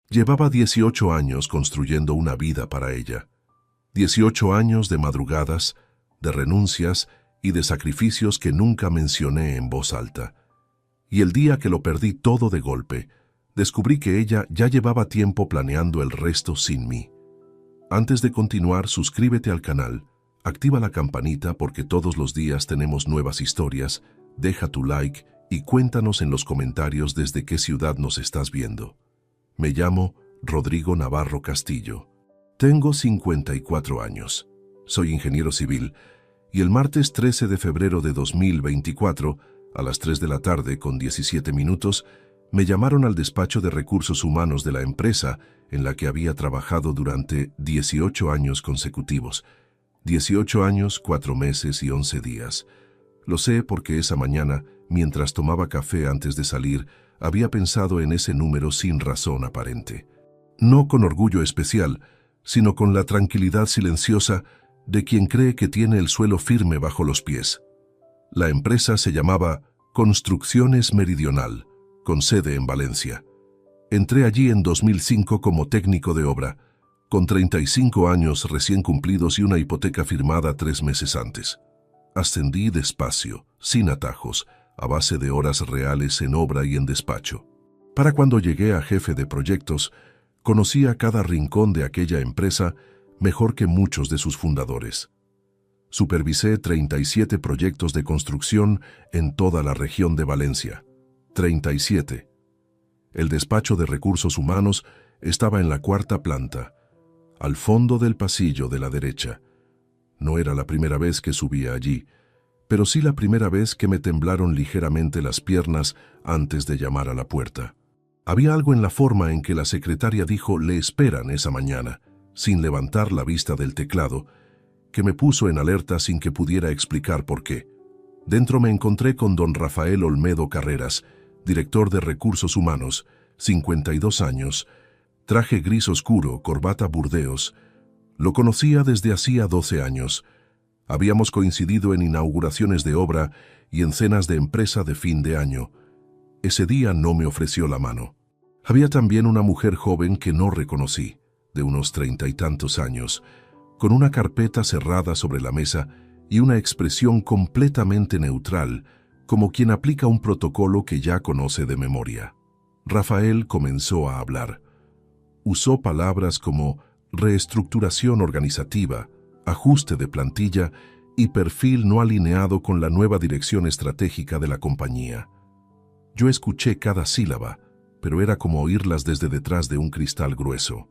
Llevaba 18 años construyendo una vida para ella. 18 años de madrugadas, de renuncias y de sacrificios que nunca mencioné en voz alta. Y el día que lo perdí todo de golpe, descubrí que ella ya llevaba tiempo planeando el resto sin mí. Antes de continuar, suscríbete al canal, activa la campanita porque todos los días tenemos nuevas historias, deja tu like y cuéntanos en los comentarios desde qué ciudad nos estás viendo. Me llamo Rodrigo Navarro Castillo. Tengo 54 años. Soy ingeniero civil y el martes 13 de febrero de 2024, a las 3 de la tarde con 17 minutos, me llamaron al despacho de recursos humanos de la empresa en la que había trabajado durante 18 años consecutivos. 18 años, 4 meses y 11 días. Lo sé porque esa mañana, mientras tomaba café antes de salir, había pensado en ese número sin razón aparente. No con orgullo especial, sino con la tranquilidad silenciosa de quien cree que tiene el suelo firme bajo los pies. La empresa se llamaba Construcciones Meridional, con sede en Valencia. Entré allí en 2005 como técnico de obra, con 35 años recién cumplidos y una hipoteca firmada 3 meses antes. Ascendí despacio, sin atajos, a base de horas reales en obra y en despacho. Para cuando llegué a jefe de proyectos, conocía cada rincón de aquella empresa mejor que muchos de sus fundadores. Supervisé 37 proyectos de construcción en toda la región de Valencia. 37. El despacho de recursos humanos estaba en la 4ª planta, al fondo del pasillo de la derecha. No era la primera vez que subía allí, pero sí la primera vez que me temblaron ligeramente las piernas antes de llamar a la puerta. Había algo en la forma en que la secretaria dijo «le esperan» esa mañana, sin levantar la vista del teclado, que me puso en alerta sin que pudiera explicar por qué. Dentro me encontré con don Rafael Olmedo Carreras, director de Recursos Humanos, 52 años, traje gris oscuro, corbata burdeos. Lo conocía desde hacía 12 años. Habíamos coincidido en inauguraciones de obra y en cenas de empresa de fin de año. Ese día no me ofreció la mano. Había también una mujer joven que no reconocí, de unos 30 y tantos años, con una carpeta cerrada sobre la mesa y una expresión completamente neutral, como quien aplica un protocolo que ya conoce de memoria. Rafael comenzó a hablar. Usó palabras como reestructuración organizativa, ajuste de plantilla y perfil no alineado con la nueva dirección estratégica de la compañía. Yo escuché cada sílaba, pero era como oírlas desde detrás de un cristal grueso.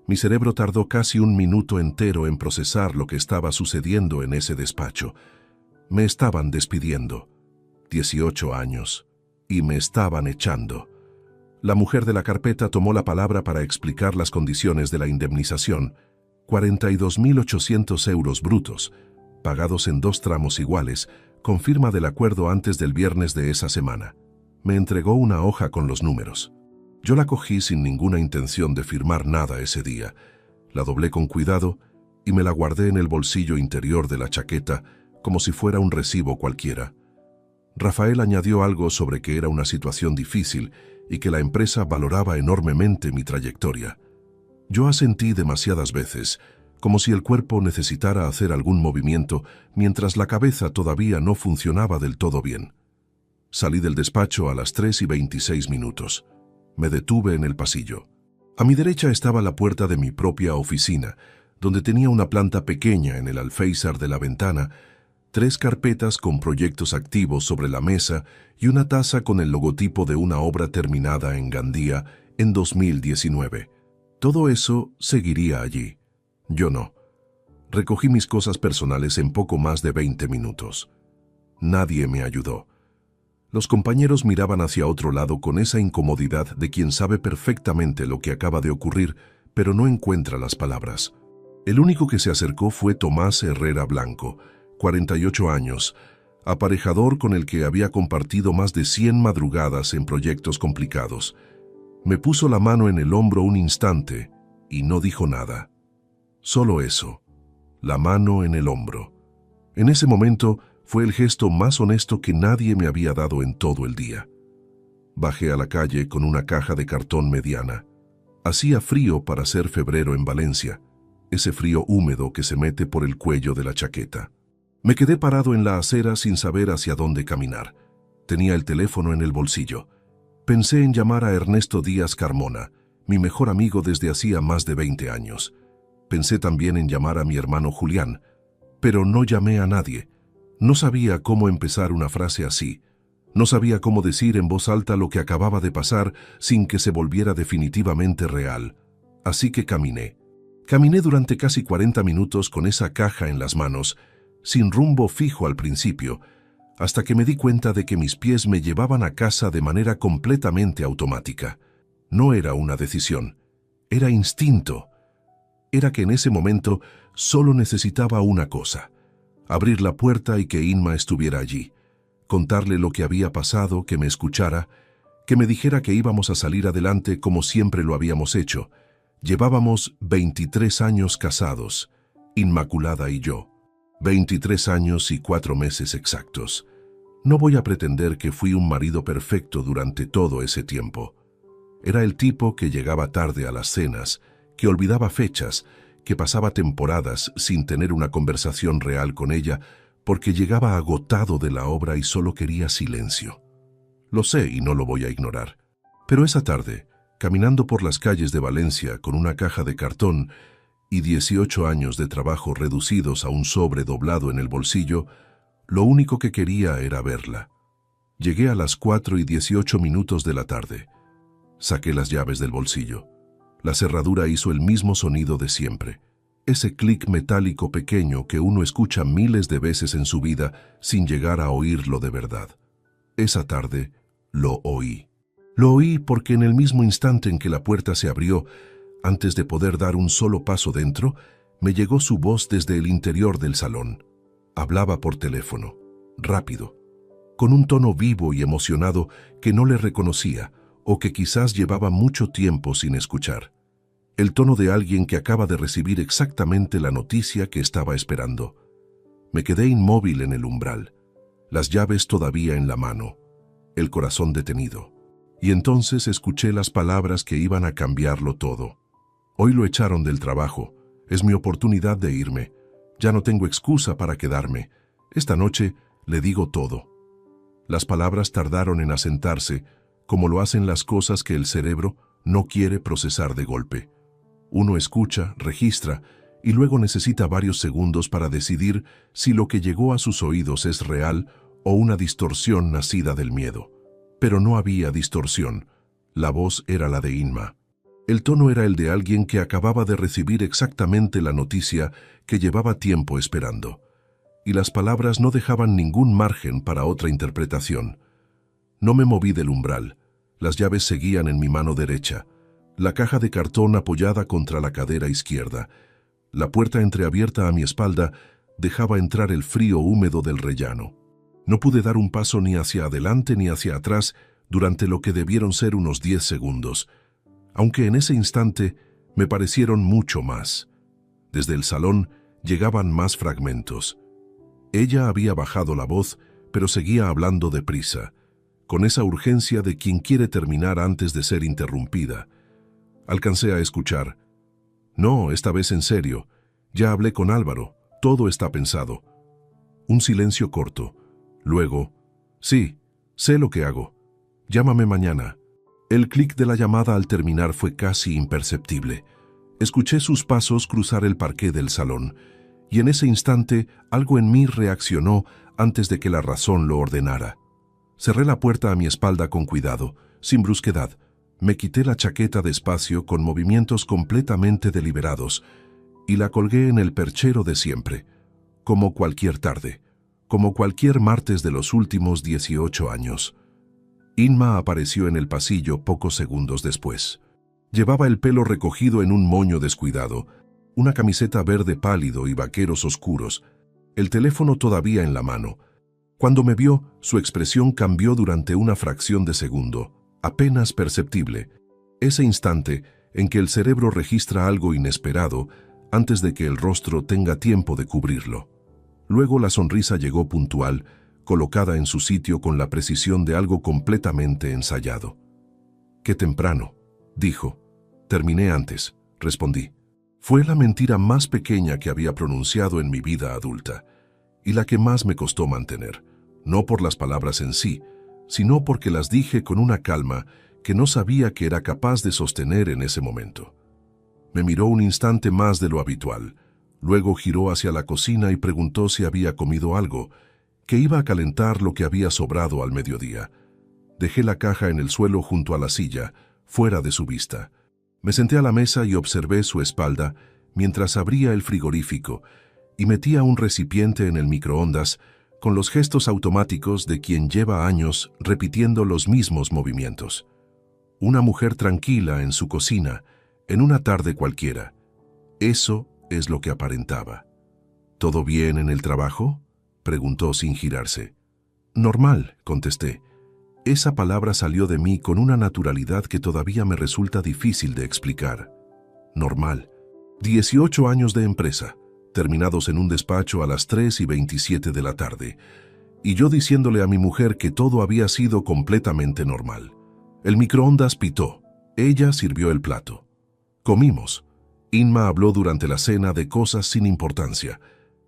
Mi cerebro tardó casi un minuto entero en procesar lo que estaba sucediendo en ese despacho. Me estaban despidiendo. 18 años. Y me estaban echando. La mujer de la carpeta tomó la palabra para explicar las condiciones de la indemnización. 42.800 euros brutos, pagados en 2 tramos iguales, con firma del acuerdo antes del viernes de esa semana. Me entregó una hoja con los números. Yo la cogí sin ninguna intención de firmar nada ese día. La doblé con cuidado y me la guardé en el bolsillo interior de la chaqueta como si fuera un recibo cualquiera. Rafael añadió algo sobre que era una situación difícil y que la empresa valoraba enormemente mi trayectoria. Yo asentí demasiadas veces, como si el cuerpo necesitara hacer algún movimiento mientras la cabeza todavía no funcionaba del todo bien. Salí del despacho a las 3:26 minutos. Me detuve en el pasillo. A mi derecha estaba la puerta de mi propia oficina, donde tenía una planta pequeña en el alféizar de la ventana, 3 carpetas con proyectos activos sobre la mesa y una taza con el logotipo de una obra terminada en Gandía en 2019. Todo eso seguiría allí. Yo no. Recogí mis cosas personales en poco más de 20 minutos. Nadie me ayudó. Los compañeros miraban hacia otro lado con esa incomodidad de quien sabe perfectamente lo que acaba de ocurrir, pero no encuentra las palabras. El único que se acercó fue Tomás Herrera Blanco, 48 años, aparejador con el que había compartido más de 100 madrugadas en proyectos complicados. Me puso la mano en el hombro un instante y no dijo nada. Solo eso, la mano en el hombro. En ese momento fue el gesto más honesto que nadie me había dado en todo el día. Bajé a la calle con una caja de cartón mediana. Hacía frío para ser febrero en Valencia, ese frío húmedo que se mete por el cuello de la chaqueta. Me quedé parado en la acera sin saber hacia dónde caminar. Tenía el teléfono en el bolsillo. Pensé en llamar a Ernesto Díaz Carmona, mi mejor amigo desde hacía más de 20 años. Pensé también en llamar a mi hermano Julián, pero no llamé a nadie. No sabía cómo empezar una frase así. No sabía cómo decir en voz alta lo que acababa de pasar sin que se volviera definitivamente real. Así que caminé. Caminé durante casi 40 minutos con esa caja en las manos, sin rumbo fijo al principio, hasta que me di cuenta de que mis pies me llevaban a casa de manera completamente automática. No era una decisión, era instinto. Era que en ese momento solo necesitaba una cosa: abrir la puerta y que Inma estuviera allí, contarle lo que había pasado, que me escuchara, que me dijera que íbamos a salir adelante como siempre lo habíamos hecho. Llevábamos 23 años casados, Inmaculada y yo. 23 años y 4 meses exactos. No voy a pretender que fui un marido perfecto durante todo ese tiempo. Era el tipo que llegaba tarde a las cenas, que olvidaba fechas, que pasaba temporadas sin tener una conversación real con ella, porque llegaba agotado de la obra y solo quería silencio. Lo sé y no lo voy a ignorar. Pero esa tarde, caminando por las calles de Valencia con una caja de cartón y 18 años de trabajo reducidos a un sobre doblado en el bolsillo, lo único que quería era verla. Llegué a las 4:18 de la tarde. Saqué las llaves del bolsillo. La cerradura hizo el mismo sonido de siempre. Ese clic metálico pequeño que uno escucha miles de veces en su vida sin llegar a oírlo de verdad. Esa tarde lo oí. Lo oí porque en el mismo instante en que la puerta se abrió, antes de poder dar un solo paso dentro, me llegó su voz desde el interior del salón. Hablaba por teléfono, rápido, con un tono vivo y emocionado que no le reconocía o que quizás llevaba mucho tiempo sin escuchar. El tono de alguien que acaba de recibir exactamente la noticia que estaba esperando. Me quedé inmóvil en el umbral, las llaves todavía en la mano, el corazón detenido. Y entonces escuché las palabras que iban a cambiarlo todo. Hoy lo echaron del trabajo. Es mi oportunidad de irme. Ya no tengo excusa para quedarme. Esta noche le digo todo. Las palabras tardaron en asentarse, como lo hacen las cosas que el cerebro no quiere procesar de golpe. Uno escucha, registra, y luego necesita varios segundos para decidir si lo que llegó a sus oídos es real o una distorsión nacida del miedo. Pero no había distorsión. La voz era la de Inma. El tono era el de alguien que acababa de recibir exactamente la noticia que llevaba tiempo esperando. Y las palabras no dejaban ningún margen para otra interpretación. No me moví del umbral. Las llaves seguían en mi mano derecha. La caja de cartón apoyada contra la cadera izquierda. La puerta entreabierta a mi espalda dejaba entrar el frío húmedo del rellano. No pude dar un paso ni hacia adelante ni hacia atrás durante lo que debieron ser unos 10 segundos, aunque en ese instante me parecieron mucho más. Desde el salón llegaban más fragmentos. Ella había bajado la voz, pero seguía hablando deprisa, con esa urgencia de quien quiere terminar antes de ser interrumpida. Alcancé a escuchar. No, esta vez en serio. Ya hablé con Álvaro. Todo está pensado. Un silencio corto. Luego, sí, sé lo que hago. Llámame mañana. El clic de la llamada al terminar fue casi imperceptible. Escuché sus pasos cruzar el parqué del salón, y en ese instante algo en mí reaccionó antes de que la razón lo ordenara. Cerré la puerta a mi espalda con cuidado, sin brusquedad. Me quité la chaqueta despacio con movimientos completamente deliberados y la colgué en el perchero de siempre, como cualquier tarde, como cualquier martes de los últimos 18 años. Inma apareció en el pasillo pocos segundos después. Llevaba el pelo recogido en un moño descuidado, una camiseta verde pálido y vaqueros oscuros, el teléfono todavía en la mano. Cuando me vio, su expresión cambió durante una fracción de segundo, apenas perceptible, ese instante en que el cerebro registra algo inesperado antes de que el rostro tenga tiempo de cubrirlo. Luego la sonrisa llegó puntual, colocada en su sitio con la precisión de algo completamente ensayado. «Qué temprano», dijo. Terminé antes, respondí. Fue la mentira más pequeña que había pronunciado en mi vida adulta, y la que más me costó mantener, no por las palabras en sí, sino porque las dije con una calma que no sabía que era capaz de sostener en ese momento. Me miró un instante más de lo habitual, luego giró hacia la cocina y preguntó si había comido algo, que iba a calentar lo que había sobrado al mediodía. Dejé la caja en el suelo junto a la silla, fuera de su vista. Me senté a la mesa y observé su espalda mientras abría el frigorífico y metía un recipiente en el microondas con los gestos automáticos de quien lleva años repitiendo los mismos movimientos. Una mujer tranquila en su cocina, en una tarde cualquiera. Eso es lo que aparentaba. ¿Todo bien en el trabajo?, preguntó sin girarse. Normal, contesté. Esa palabra salió de mí con una naturalidad que todavía me resulta difícil de explicar. Normal. 18 años de empresa, terminados en un despacho a las 3:27 de la tarde, y yo diciéndole a mi mujer que todo había sido completamente normal. El microondas pitó. Ella sirvió el plato. Comimos. Inma habló durante la cena de cosas sin importancia.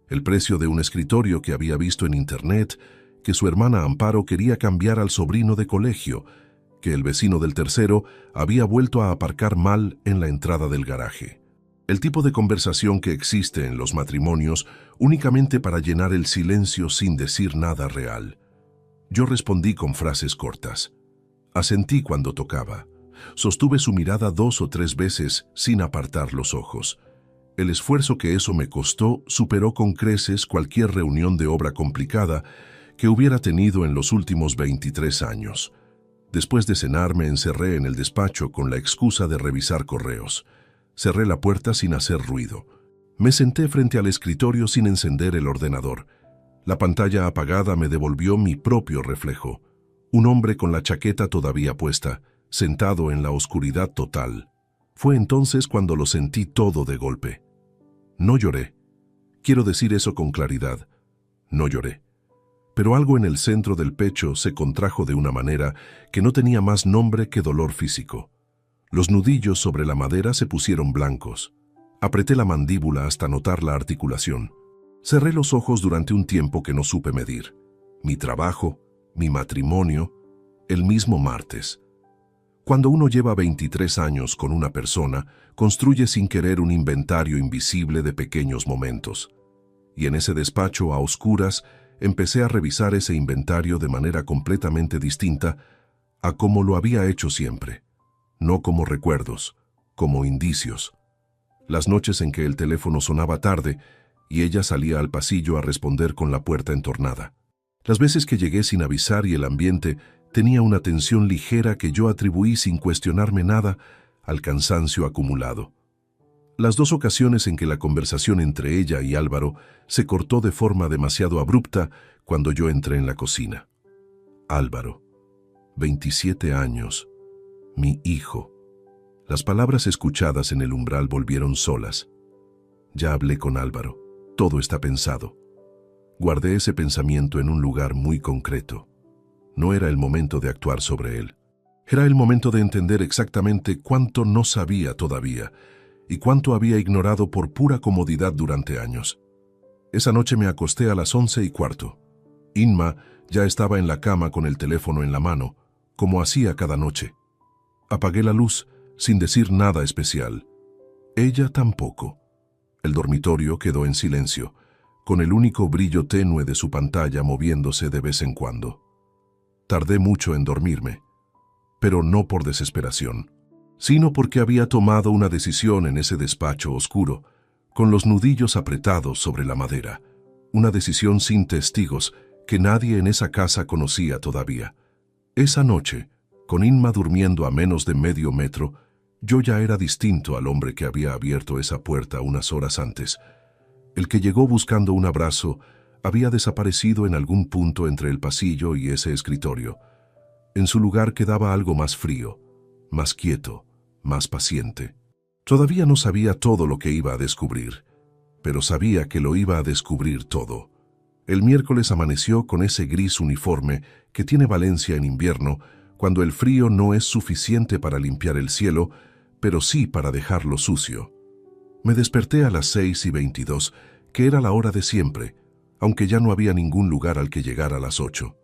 El precio de un escritorio que había visto en internet, que su hermana Amparo quería cambiar al sobrino de colegio, que el vecino del tercero había vuelto a aparcar mal en la entrada del garaje. El tipo de conversación que existe en los matrimonios únicamente para llenar el silencio sin decir nada real. Yo respondí con frases cortas. Asentí cuando tocaba. Sostuve su mirada 2 o 3 veces sin apartar los ojos. El esfuerzo que eso me costó superó con creces cualquier reunión de obra complicada que hubiera tenido en los últimos 23 años. Después de cenar me encerré en el despacho con la excusa de revisar correos. Cerré la puerta sin hacer ruido. Me senté frente al escritorio sin encender el ordenador. La pantalla apagada me devolvió mi propio reflejo. Un hombre con la chaqueta todavía puesta, sentado en la oscuridad total. Fue entonces cuando lo sentí todo de golpe. No lloré. Quiero decir eso con claridad. No lloré. Pero algo en el centro del pecho se contrajo de una manera que no tenía más nombre que dolor físico. Los nudillos sobre la madera se pusieron blancos. Apreté la mandíbula hasta notar la articulación. Cerré los ojos durante un tiempo que no supe medir. Mi trabajo, mi matrimonio, el mismo martes. Cuando uno lleva 23 años con una persona, construye sin querer un inventario invisible de pequeños momentos. Y en ese despacho a oscuras, empecé a revisar ese inventario de manera completamente distinta a como lo había hecho siempre. No como recuerdos, como indicios. Las noches en que el teléfono sonaba tarde y ella salía al pasillo a responder con la puerta entornada. Las veces que llegué sin avisar y el ambiente tenía una tensión ligera que yo atribuí sin cuestionarme nada al cansancio acumulado. Las 2 ocasiones en que la conversación entre ella y Álvaro se cortó de forma demasiado abrupta cuando yo entré en la cocina. Álvaro, 27 años, mi hijo. Las palabras escuchadas en el umbral volvieron solas. Ya hablé con Álvaro, todo está pensado. Guardé ese pensamiento en un lugar muy concreto. No era el momento de actuar sobre él. Era el momento de entender exactamente cuánto no sabía todavía y cuánto había ignorado por pura comodidad durante años. Esa noche me acosté a las 11:15. Inma ya estaba en la cama con el teléfono en la mano, como hacía cada noche. Apagué la luz sin decir nada especial. Ella tampoco. El dormitorio quedó en silencio, con el único brillo tenue de su pantalla moviéndose de vez en cuando. Tardé mucho en dormirme, pero no por desesperación, sino porque había tomado una decisión en ese despacho oscuro, con los nudillos apretados sobre la madera, una decisión sin testigos que nadie en esa casa conocía todavía. Esa noche, con Inma durmiendo a menos de medio metro, yo ya era distinto al hombre que había abierto esa puerta unas horas antes. El que llegó buscando un abrazo había desaparecido en algún punto entre el pasillo y ese escritorio. En su lugar quedaba algo más frío, más quieto, más paciente. Todavía no sabía todo lo que iba a descubrir, pero sabía que lo iba a descubrir todo. El miércoles amaneció con ese gris uniforme que tiene Valencia en invierno, cuando el frío no es suficiente para limpiar el cielo, pero sí para dejarlo sucio. Me desperté a las 6:22, que era la hora de siempre, aunque ya no había ningún lugar al que llegar a las 8.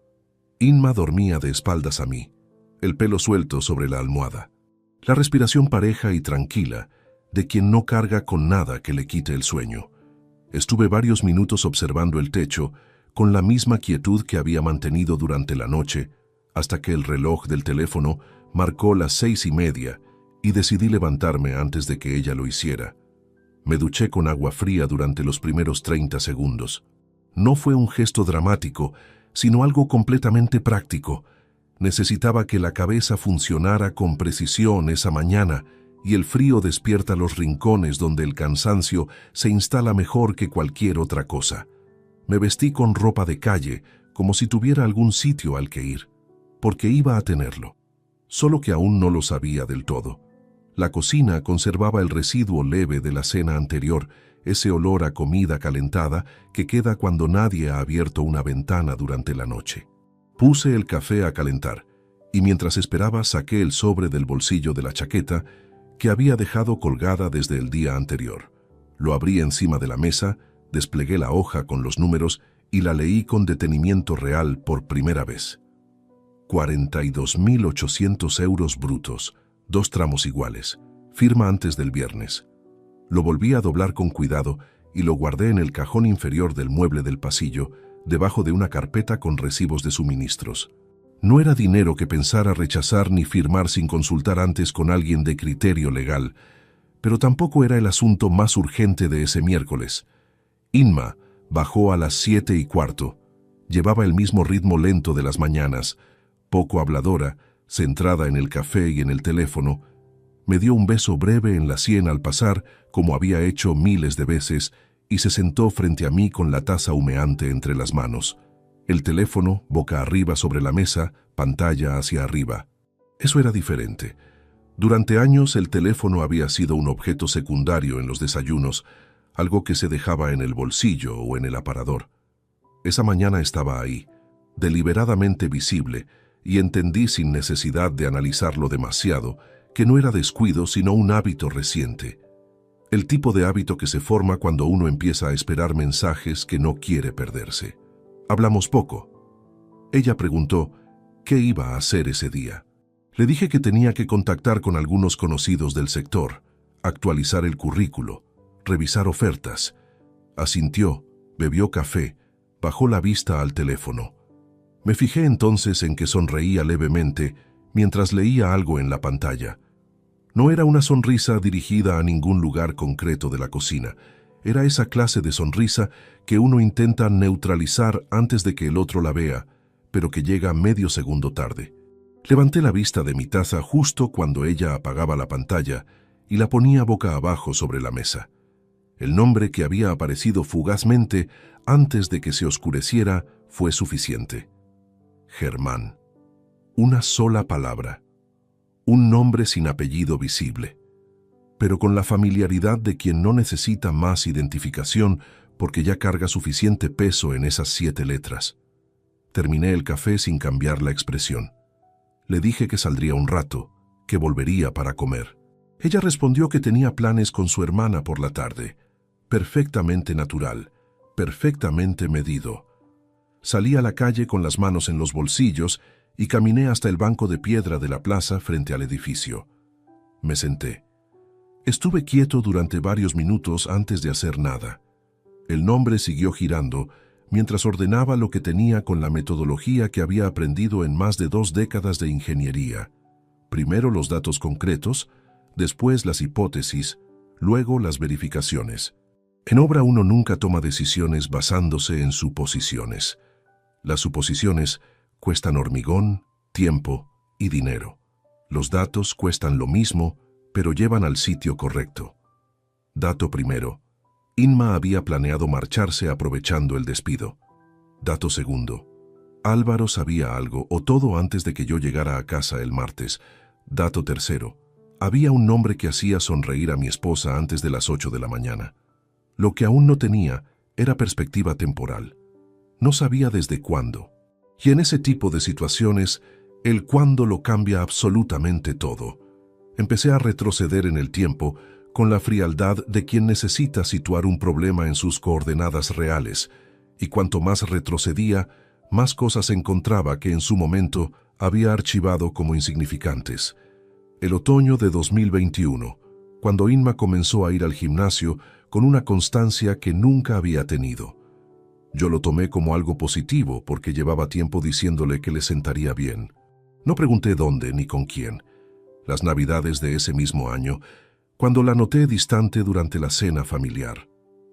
Inma dormía de espaldas a mí, el pelo suelto sobre la almohada. La respiración pareja y tranquila, de quien no carga con nada que le quite el sueño. Estuve varios minutos observando el techo, con la misma quietud que había mantenido durante la noche, hasta que el reloj del teléfono marcó las 6:30 y decidí levantarme antes de que ella lo hiciera. Me duché con agua fría durante los primeros 30 segundos. No fue un gesto dramático, sino algo completamente práctico. Necesitaba que la cabeza funcionara con precisión esa mañana, y el frío despierta los rincones donde el cansancio se instala mejor que cualquier otra cosa. Me vestí con ropa de calle, como si tuviera algún sitio al que ir, porque iba a tenerlo. Solo que aún no lo sabía del todo. La cocina conservaba el residuo leve de la cena anterior, ese olor a comida calentada que queda cuando nadie ha abierto una ventana durante la noche. Puse el café a calentar, y mientras esperaba saqué el sobre del bolsillo de la chaqueta que había dejado colgada desde el día anterior. Lo abrí encima de la mesa, desplegué la hoja con los números y la leí con detenimiento real por primera vez. 42.800 euros brutos, 2 tramos iguales, firma antes del viernes. Lo volví a doblar con cuidado y lo guardé en el cajón inferior del mueble del pasillo, debajo de una carpeta con recibos de suministros. No era dinero que pensara rechazar ni firmar sin consultar antes con alguien de criterio legal, pero tampoco era el asunto más urgente de ese miércoles. Inma bajó a las 7:15. Llevaba el mismo ritmo lento de las mañanas, poco habladora, centrada en el café y en el teléfono. Me dio un beso breve en la sien al pasar, como había hecho miles de veces, y se sentó frente a mí con la taza humeante entre las manos. El teléfono, boca arriba sobre la mesa, pantalla hacia arriba. Eso era diferente. Durante años el teléfono había sido un objeto secundario en los desayunos, algo que se dejaba en el bolsillo o en el aparador. Esa mañana estaba ahí, deliberadamente visible, y entendí sin necesidad de analizarlo demasiado que no era descuido sino un hábito reciente. El tipo de hábito que se forma cuando uno empieza a esperar mensajes que no quiere perderse. Hablamos poco. Ella preguntó qué iba a hacer ese día. Le dije que tenía que contactar con algunos conocidos del sector, actualizar el currículo, revisar ofertas. Asintió, bebió café, bajó la vista al teléfono. Me fijé entonces en que sonreía levemente mientras leía algo en la pantalla. No era una sonrisa dirigida a ningún lugar concreto de la cocina. Era esa clase de sonrisa que uno intenta neutralizar antes de que el otro la vea, pero que llega medio segundo tarde. Levanté la vista de mi taza justo cuando ella apagaba la pantalla y la ponía boca abajo sobre la mesa. El nombre que había aparecido fugazmente antes de que se oscureciera fue suficiente. Germán. Una sola palabra. Un nombre sin apellido visible, pero con la familiaridad de quien no necesita más identificación porque ya carga suficiente peso en esas 7 letras. Terminé el café sin cambiar la expresión. Le dije que saldría un rato, que volvería para comer. Ella respondió que tenía planes con su hermana por la tarde. Perfectamente natural, perfectamente medido. Salí a la calle con las manos en los bolsillos y caminé hasta el banco de piedra de la plaza frente al edificio. Me senté. Estuve quieto durante varios minutos antes de hacer nada. El nombre siguió girando mientras ordenaba lo que tenía con la metodología que había aprendido en más de 2 décadas de ingeniería. Primero los datos concretos, después las hipótesis, luego las verificaciones. En obra uno nunca toma decisiones basándose en suposiciones. Las suposiciones cuestan hormigón, tiempo y dinero. Los datos cuestan lo mismo, pero llevan al sitio correcto. Dato primero. Inma había planeado marcharse aprovechando el despido. Dato segundo. Álvaro sabía algo o todo antes de que yo llegara a casa el martes. Dato tercero. Había un nombre que hacía sonreír a mi esposa antes de las 8 de la mañana. Lo que aún no tenía era perspectiva temporal. No sabía desde cuándo. Y en ese tipo de situaciones, el cuándo lo cambia absolutamente todo. Empecé a retroceder en el tiempo con la frialdad de quien necesita situar un problema en sus coordenadas reales, y cuanto más retrocedía, más cosas encontraba que en su momento había archivado como insignificantes. El otoño de 2021, cuando Inma comenzó a ir al gimnasio con una constancia que nunca había tenido. Yo lo tomé como algo positivo porque llevaba tiempo diciéndole que le sentaría bien. No pregunté dónde ni con quién. Las navidades de ese mismo año, cuando la noté distante durante la cena familiar,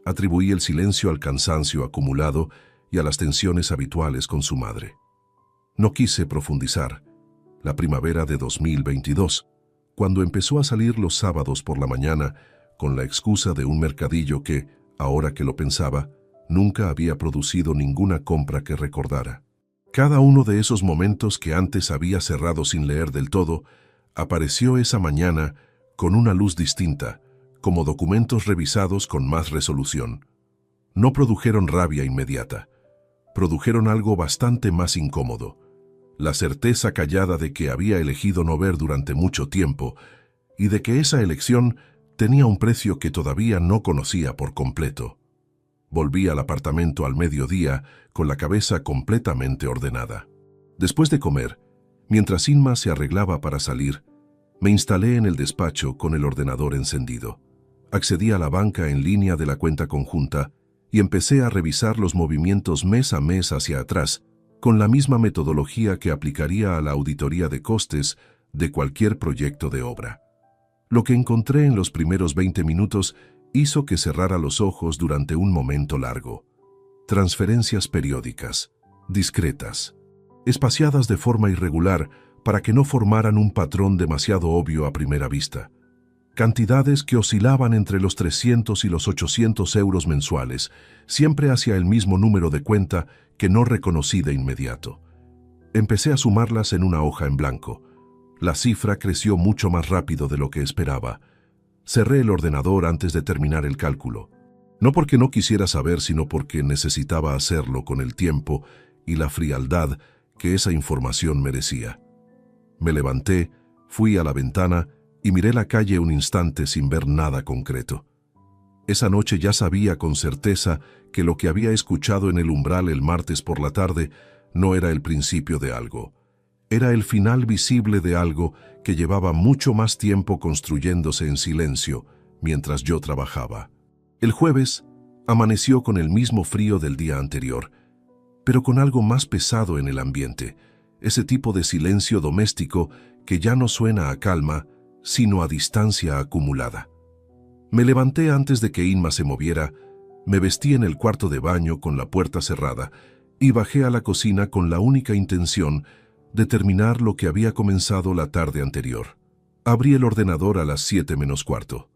atribuí el silencio al cansancio acumulado y a las tensiones habituales con su madre. No quise profundizar. La primavera de 2022, cuando empezó a salir los sábados por la mañana con la excusa de un mercadillo que, ahora que lo pensaba, nunca había producido ninguna compra que recordara. Cada uno de esos momentos que antes había cerrado sin leer del todo, apareció esa mañana con una luz distinta, como documentos revisados con más resolución. No produjeron rabia inmediata, produjeron algo bastante más incómodo, la certeza callada de que había elegido no ver durante mucho tiempo y de que esa elección tenía un precio que todavía no conocía por completo. Volví al apartamento al mediodía con la cabeza completamente ordenada. Después de comer, mientras Inma se arreglaba para salir, me instalé en el despacho con el ordenador encendido. Accedí a la banca en línea de la cuenta conjunta y empecé a revisar los movimientos mes a mes hacia atrás, con la misma metodología que aplicaría a la auditoría de costes de cualquier proyecto de obra. Lo que encontré en los primeros 20 minutos hizo que cerrara los ojos durante un momento largo. Transferencias periódicas, discretas, espaciadas de forma irregular para que no formaran un patrón demasiado obvio a primera vista. Cantidades que oscilaban entre los 300 y los 800 euros mensuales, siempre hacia el mismo número de cuenta que no reconocí de inmediato. Empecé a sumarlas en una hoja en blanco. La cifra creció mucho más rápido de lo que esperaba. Cerré el ordenador antes de terminar el cálculo. No porque no quisiera saber, sino porque necesitaba hacerlo con el tiempo y la frialdad que esa información merecía. Me levanté, fui a la ventana y miré la calle un instante sin ver nada concreto. Esa noche ya sabía con certeza que lo que había escuchado en el umbral el martes por la tarde no era el principio de algo. Era el final visible de algo que llevaba mucho más tiempo construyéndose en silencio mientras yo trabajaba. El jueves amaneció con el mismo frío del día anterior, pero con algo más pesado en el ambiente, ese tipo de silencio doméstico que ya no suena a calma, sino a distancia acumulada. Me levanté antes de que Inma se moviera, me vestí en el cuarto de baño con la puerta cerrada y bajé a la cocina con la única intención de terminar lo que había comenzado la tarde anterior. Abrí el ordenador a las 7 menos cuarto.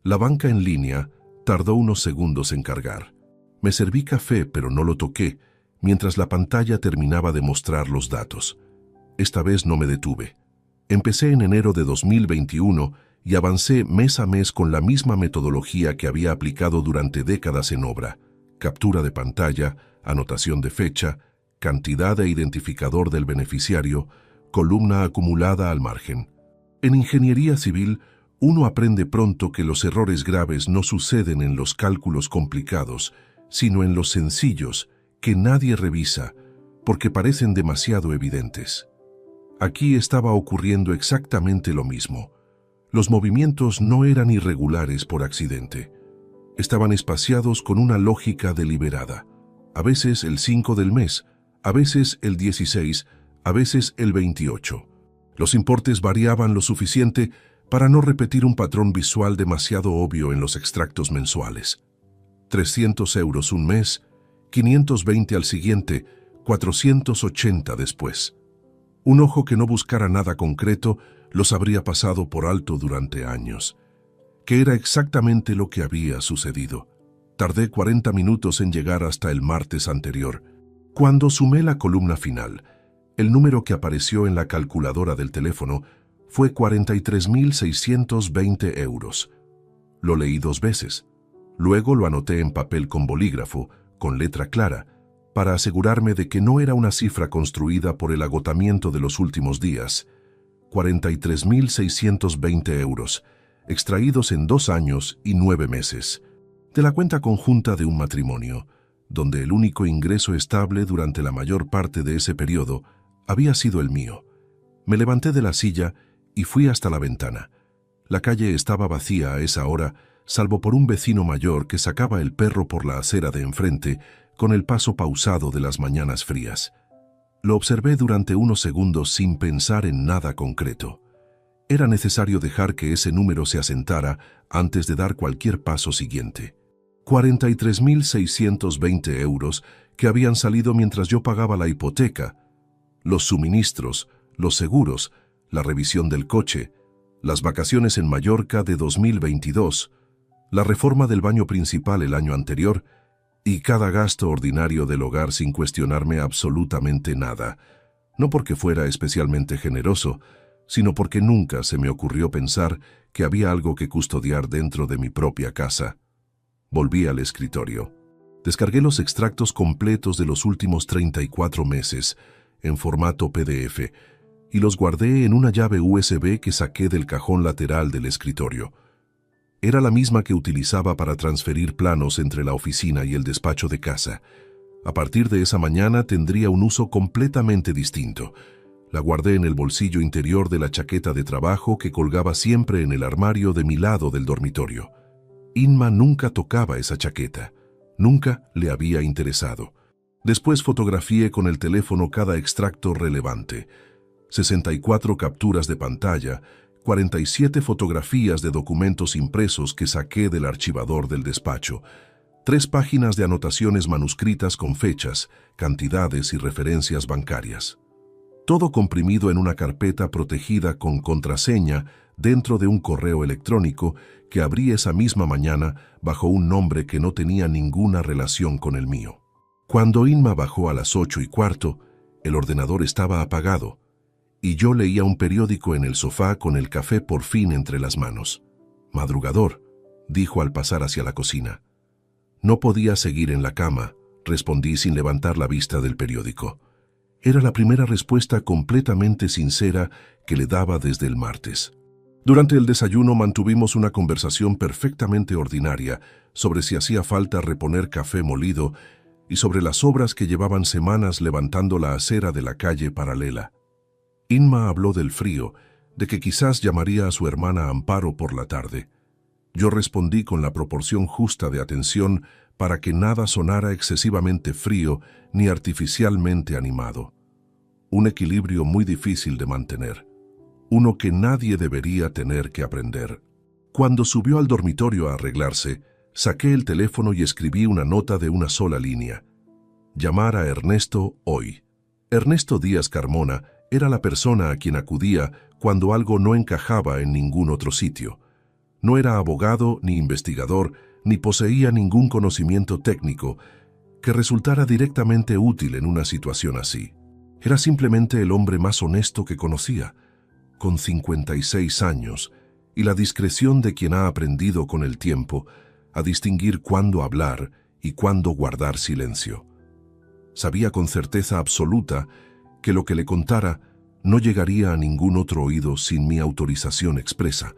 La banca en línea tardó unos segundos en cargar. Me serví café, pero no lo toqué, mientras la pantalla terminaba de mostrar los datos. Esta vez no me detuve. Empecé en enero de 2021 y avancé mes a mes con la misma metodología que había aplicado durante décadas en obra: captura de pantalla, anotación de fecha, cantidad e identificador del beneficiario, columna acumulada al margen. En ingeniería civil, uno aprende pronto que los errores graves no suceden en los cálculos complicados, sino en los sencillos, que nadie revisa, porque parecen demasiado evidentes. Aquí estaba ocurriendo exactamente lo mismo. Los movimientos no eran irregulares por accidente. Estaban espaciados con una lógica deliberada. A veces el 5 del mes, a veces el 16, a veces el 28. Los importes variaban lo suficiente para no repetir un patrón visual demasiado obvio en los extractos mensuales. 300 euros un mes, 520 al siguiente, 480 después. Un ojo que no buscara nada concreto los habría pasado por alto durante años. Que era exactamente lo que había sucedido. Tardé 40 minutos en llegar hasta el martes anterior. Cuando sumé la columna final, el número que apareció en la calculadora del teléfono fue 43.620 euros. Lo leí 2 veces. Luego lo anoté en papel con bolígrafo, con letra clara, para asegurarme de que no era una cifra construida por el agotamiento de los últimos días. 43.620 euros, extraídos en 2 años y 9 meses, de la cuenta conjunta de un matrimonio, donde el único ingreso estable durante la mayor parte de ese periodo había sido el mío. Me levanté de la silla y fui hasta la ventana. La calle estaba vacía a esa hora, salvo por un vecino mayor que sacaba el perro por la acera de enfrente con el paso pausado de las mañanas frías. Lo observé durante unos segundos sin pensar en nada concreto. Era necesario dejar que ese número se asentara antes de dar cualquier paso siguiente. 43.620 euros que habían salido mientras yo pagaba la hipoteca, los suministros, los seguros, la revisión del coche, las vacaciones en Mallorca de 2022, la reforma del baño principal el año anterior y cada gasto ordinario del hogar sin cuestionarme absolutamente nada, no porque fuera especialmente generoso, sino porque nunca se me ocurrió pensar que había algo que custodiar dentro de mi propia casa. Volví al escritorio. Descargué los extractos completos de los últimos 34 meses, en formato PDF, y los guardé en una llave USB que saqué del cajón lateral del escritorio. Era la misma que utilizaba para transferir planos entre la oficina y el despacho de casa. A partir de esa mañana tendría un uso completamente distinto. La guardé en el bolsillo interior de la chaqueta de trabajo que colgaba siempre en el armario de mi lado del dormitorio. Inma nunca tocaba esa chaqueta. Nunca le había interesado. Después fotografié con el teléfono cada extracto relevante. 64 capturas de pantalla, 47 fotografías de documentos impresos que saqué del archivador del despacho, 3 páginas de anotaciones manuscritas con fechas, cantidades y referencias bancarias. Todo comprimido en una carpeta protegida con contraseña dentro de un correo electrónico que abrí esa misma mañana bajo un nombre que no tenía ninguna relación con el mío. Cuando Inma bajó a las 8:15, el ordenador estaba apagado y yo leía un periódico en el sofá con el café por fin entre las manos. «Madrugador», dijo al pasar hacia la cocina. «No podía seguir en la cama», respondí sin levantar la vista del periódico. Era la primera respuesta completamente sincera que le daba desde el martes. Durante el desayuno mantuvimos una conversación perfectamente ordinaria sobre si hacía falta reponer café molido y sobre las obras que llevaban semanas levantando la acera de la calle paralela. Inma habló del frío, de que quizás llamaría a su hermana Amparo por la tarde. Yo respondí con la proporción justa de atención para que nada sonara excesivamente frío ni artificialmente animado. Un equilibrio muy difícil de mantener, uno que nadie debería tener que aprender. Cuando subió al dormitorio a arreglarse, saqué el teléfono y escribí una nota de una sola línea. Llamar a Ernesto hoy. Ernesto Díaz Carmona era la persona a quien acudía cuando algo no encajaba en ningún otro sitio. No era abogado ni investigador, ni poseía ningún conocimiento técnico que resultara directamente útil en una situación así. Era simplemente el hombre más honesto que conocía, con 56 años, y la discreción de quien ha aprendido con el tiempo a distinguir cuándo hablar y cuándo guardar silencio. Sabía con certeza absoluta que lo que le contara no llegaría a ningún otro oído sin mi autorización expresa,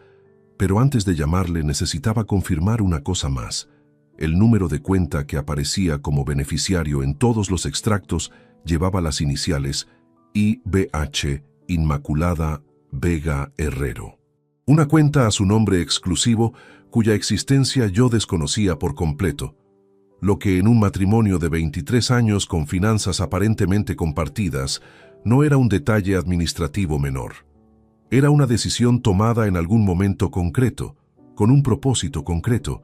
pero antes de llamarle necesitaba confirmar una cosa más. El número de cuenta que aparecía como beneficiario en todos los extractos llevaba las iniciales IBH Inmaculada Vega Herrero. Una cuenta a su nombre exclusivo cuya existencia yo desconocía por completo, lo que en un matrimonio de 23 años con finanzas aparentemente compartidas no era un detalle administrativo menor. Era una decisión tomada en algún momento concreto, con un propósito concreto,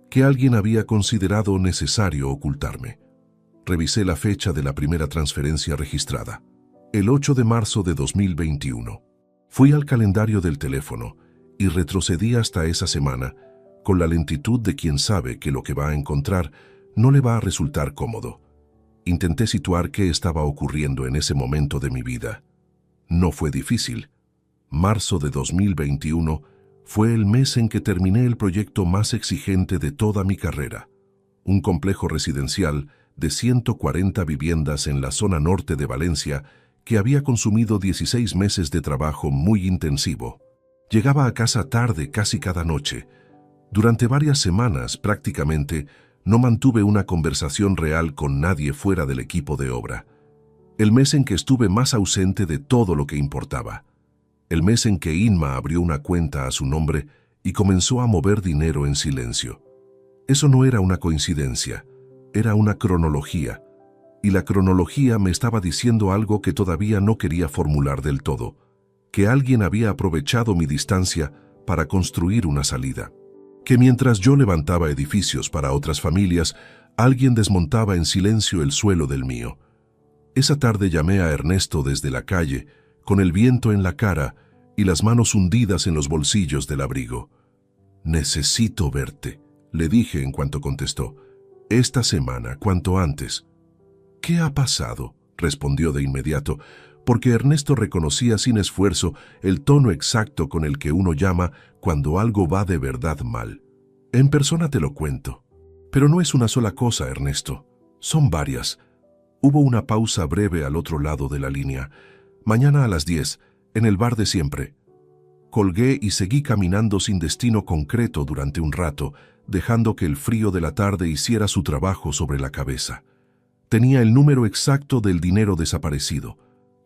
que alguien había considerado necesario ocultarme. Revisé la fecha de la primera transferencia registrada, el 8 de marzo de 2021. Fui al calendario del teléfono y retrocedí hasta esa semana, con la lentitud de quien sabe que lo que va a encontrar no le va a resultar cómodo. Intenté situar qué estaba ocurriendo en ese momento de mi vida. No fue difícil. Marzo de 2021 fue el mes en que terminé el proyecto más exigente de toda mi carrera, un complejo residencial de 140 viviendas en la zona norte de Valencia que había consumido 16 meses de trabajo muy intensivo. Llegaba a casa tarde casi cada noche. Durante varias semanas, prácticamente, no mantuve una conversación real con nadie fuera del equipo de obra. El mes en que estuve más ausente de todo lo que importaba. El mes en que Inma abrió una cuenta a su nombre y comenzó a mover dinero en silencio. Eso no era una coincidencia, era una cronología. Y la cronología me estaba diciendo algo que todavía no quería formular del todo, que alguien había aprovechado mi distancia para construir una salida. Que mientras yo levantaba edificios para otras familias, alguien desmontaba en silencio el suelo del mío. Esa tarde llamé a Ernesto desde la calle, con el viento en la cara y las manos hundidas en los bolsillos del abrigo. «Necesito verte», le dije en cuanto contestó. «Esta semana, cuanto antes». «¿Qué ha pasado?», respondió de inmediato, porque Ernesto reconocía sin esfuerzo el tono exacto con el que uno llama cuando algo va de verdad mal. «En persona te lo cuento. Pero no es una sola cosa, Ernesto. Son varias». Hubo una pausa breve al otro lado de la línea. «Mañana a las 10, en el bar de siempre». Colgué y seguí caminando sin destino concreto durante un rato, dejando que el frío de la tarde hiciera su trabajo sobre la cabeza. Tenía el número exacto del dinero desaparecido,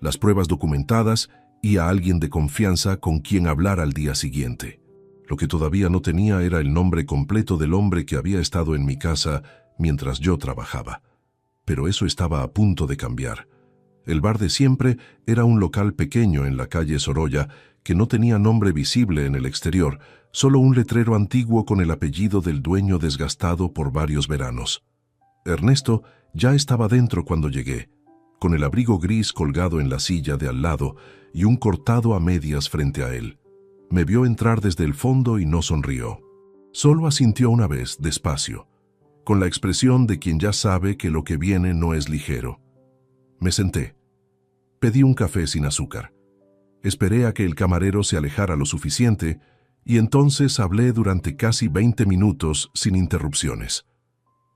las pruebas documentadas y a alguien de confianza con quien hablar al día siguiente. Lo que todavía no tenía era el nombre completo del hombre que había estado en mi casa mientras yo trabajaba. Pero eso estaba a punto de cambiar. El bar de siempre era un local pequeño en la calle Sorolla que no tenía nombre visible en el exterior, solo un letrero antiguo con el apellido del dueño desgastado por varios veranos. Ernesto ya estaba dentro cuando llegué, con el abrigo gris colgado en la silla de al lado y un cortado a medias frente a él. Me vio entrar desde el fondo y no sonrió. Solo asintió una vez, despacio, con la expresión de quien ya sabe que lo que viene no es ligero. Me senté. Pedí un café sin azúcar. Esperé a que el camarero se alejara lo suficiente y entonces hablé durante casi 20 minutos sin interrupciones.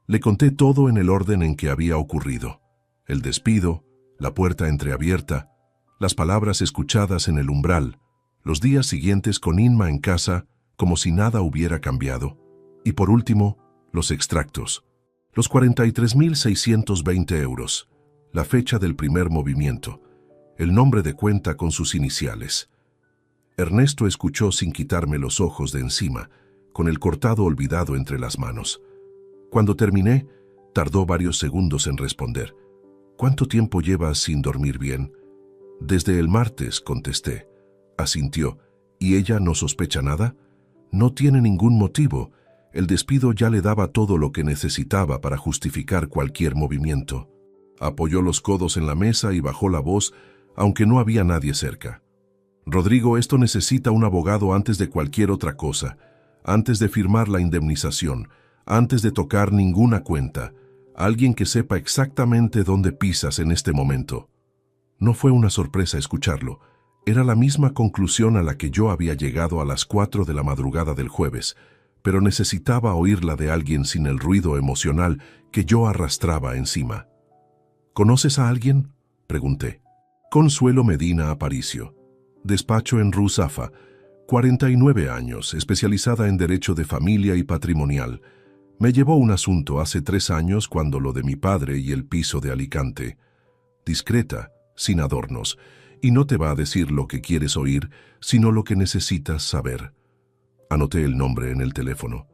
Le conté todo en el orden en que había ocurrido. El despido, la puerta entreabierta, las palabras escuchadas en el umbral, los días siguientes con Inma en casa como si nada hubiera cambiado. Y por último, los extractos. Los 43.620 euros. La fecha del primer movimiento. El nombre de cuenta con sus iniciales. Ernesto escuchó sin quitarme los ojos de encima, con el cortado olvidado entre las manos. Cuando terminé, tardó varios segundos en responder. «¿Cuánto tiempo llevas sin dormir bien?» «Desde el martes», contesté. Asintió. «¿Y ella no sospecha nada?» «No tiene ningún motivo. El despido ya le daba todo lo que necesitaba para justificar cualquier movimiento». Apoyó los codos en la mesa y bajó la voz, aunque no había nadie cerca. «Rodrigo, esto necesita un abogado antes de cualquier otra cosa, antes de firmar la indemnización, antes de tocar ninguna cuenta, alguien que sepa exactamente dónde pisas en este momento». No fue una sorpresa escucharlo. Era la misma conclusión a la que yo había llegado a las 4 de la madrugada del jueves, pero necesitaba oírla de alguien sin el ruido emocional que yo arrastraba encima. «¿Conoces a alguien?», pregunté. «Consuelo Medina Aparicio. Despacho en Ruzafa. 49 años, especializada en Derecho de Familia y Patrimonial. Me llevó un asunto hace 3 años cuando lo de mi padre y el piso de Alicante. Discreta, sin adornos, y no te va a decir lo que quieres oír, sino lo que necesitas saber». Anoté el nombre en el teléfono.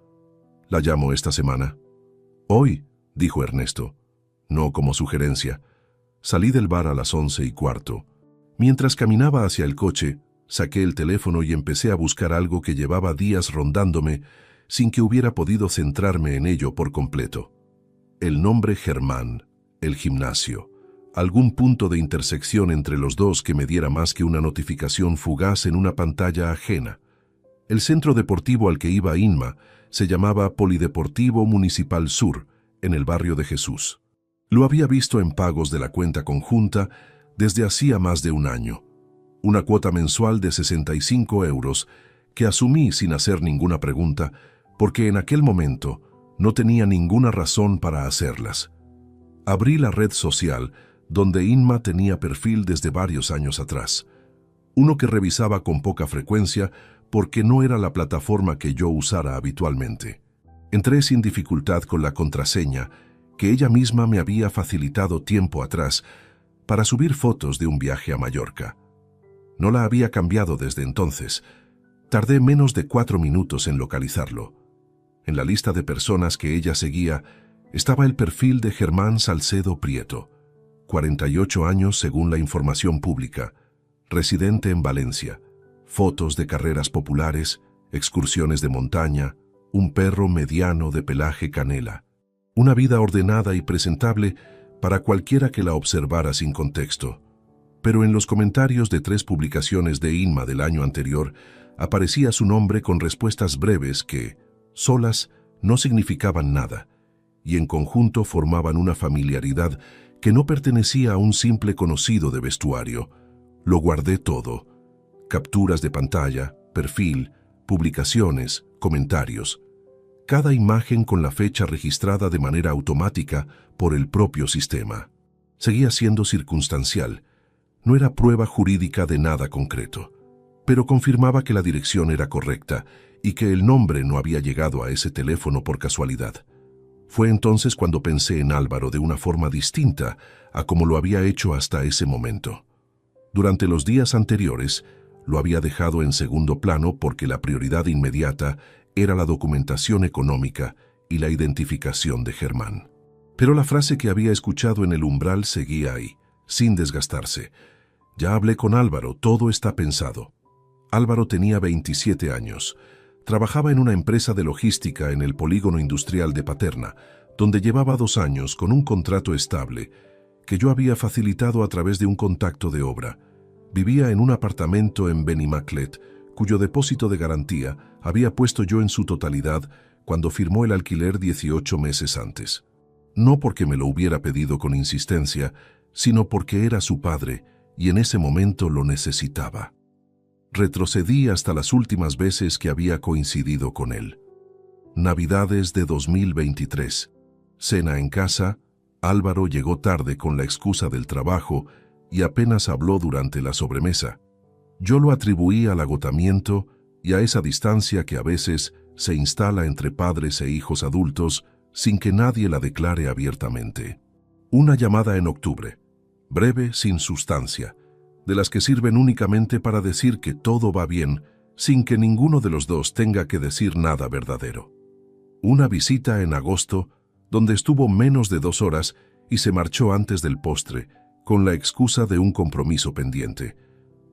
«La llamo esta semana». «Hoy», dijo Ernesto. No como sugerencia. Salí del bar a las 11:15. Mientras caminaba hacia el coche, saqué el teléfono y empecé a buscar algo que llevaba días rondándome sin que hubiera podido centrarme en ello por completo. El nombre Germán, el gimnasio, algún punto de intersección entre los dos que me diera más que una notificación fugaz en una pantalla ajena. El centro deportivo al que iba Inma se llamaba Polideportivo Municipal Sur, en el barrio de Jesús. Lo había visto en pagos de la cuenta conjunta desde hacía más de un año. Una cuota mensual de 65 euros que asumí sin hacer ninguna pregunta porque en aquel momento no tenía ninguna razón para hacerlas. Abrí la red social donde Inma tenía perfil desde varios años atrás. Uno que revisaba con poca frecuencia porque no era la plataforma que yo usara habitualmente. Entré sin dificultad con la contraseña que ella misma me había facilitado tiempo atrás para subir fotos de un viaje a Mallorca. No la había cambiado desde entonces. Tardé menos de 4 minutos en localizarlo. En la lista de personas que ella seguía estaba el perfil de Germán Salcedo Prieto, 48 años según la información pública, residente en Valencia, fotos de carreras populares, excursiones de montaña, un perro mediano de pelaje canela. Una vida ordenada y presentable para cualquiera que la observara sin contexto. Pero en los comentarios de 3 publicaciones de Inma del año anterior aparecía su nombre con respuestas breves que, solas, no significaban nada, y en conjunto formaban una familiaridad que no pertenecía a un simple conocido de vestuario. Lo guardé todo: capturas de pantalla, perfil, publicaciones, comentarios. Cada imagen con la fecha registrada de manera automática por el propio sistema. Seguía siendo circunstancial. No era prueba jurídica de nada concreto, pero confirmaba que la dirección era correcta y que el nombre no había llegado a ese teléfono por casualidad. Fue entonces cuando pensé en Álvaro de una forma distinta a como lo había hecho hasta ese momento. Durante los días anteriores, lo había dejado en segundo plano porque la prioridad inmediata era la documentación económica y la identificación de Germán. Pero la frase que había escuchado en el umbral seguía ahí, sin desgastarse. Ya hablé con Álvaro, todo está pensado. Álvaro tenía 27 años. Trabajaba en una empresa de logística en el polígono industrial de Paterna, donde llevaba 2 años con un contrato estable que yo había facilitado a través de un contacto de obra. Vivía en un apartamento en Benimaclet, cuyo depósito de garantía había puesto yo en su totalidad cuando firmó el alquiler 18 meses antes. No porque me lo hubiera pedido con insistencia, sino porque era su padre y en ese momento lo necesitaba. Retrocedí hasta las últimas veces que había coincidido con él. Navidades de 2023. Cena en casa. Álvaro llegó tarde con la excusa del trabajo y apenas habló durante la sobremesa. Yo lo atribuí al agotamiento y a esa distancia que a veces se instala entre padres e hijos adultos sin que nadie la declare abiertamente. Una llamada en octubre, breve, sin sustancia, de las que sirven únicamente para decir que todo va bien sin que ninguno de los dos tenga que decir nada verdadero. Una visita en agosto, donde estuvo menos de 2 horas y se marchó antes del postre, con la excusa de un compromiso pendiente.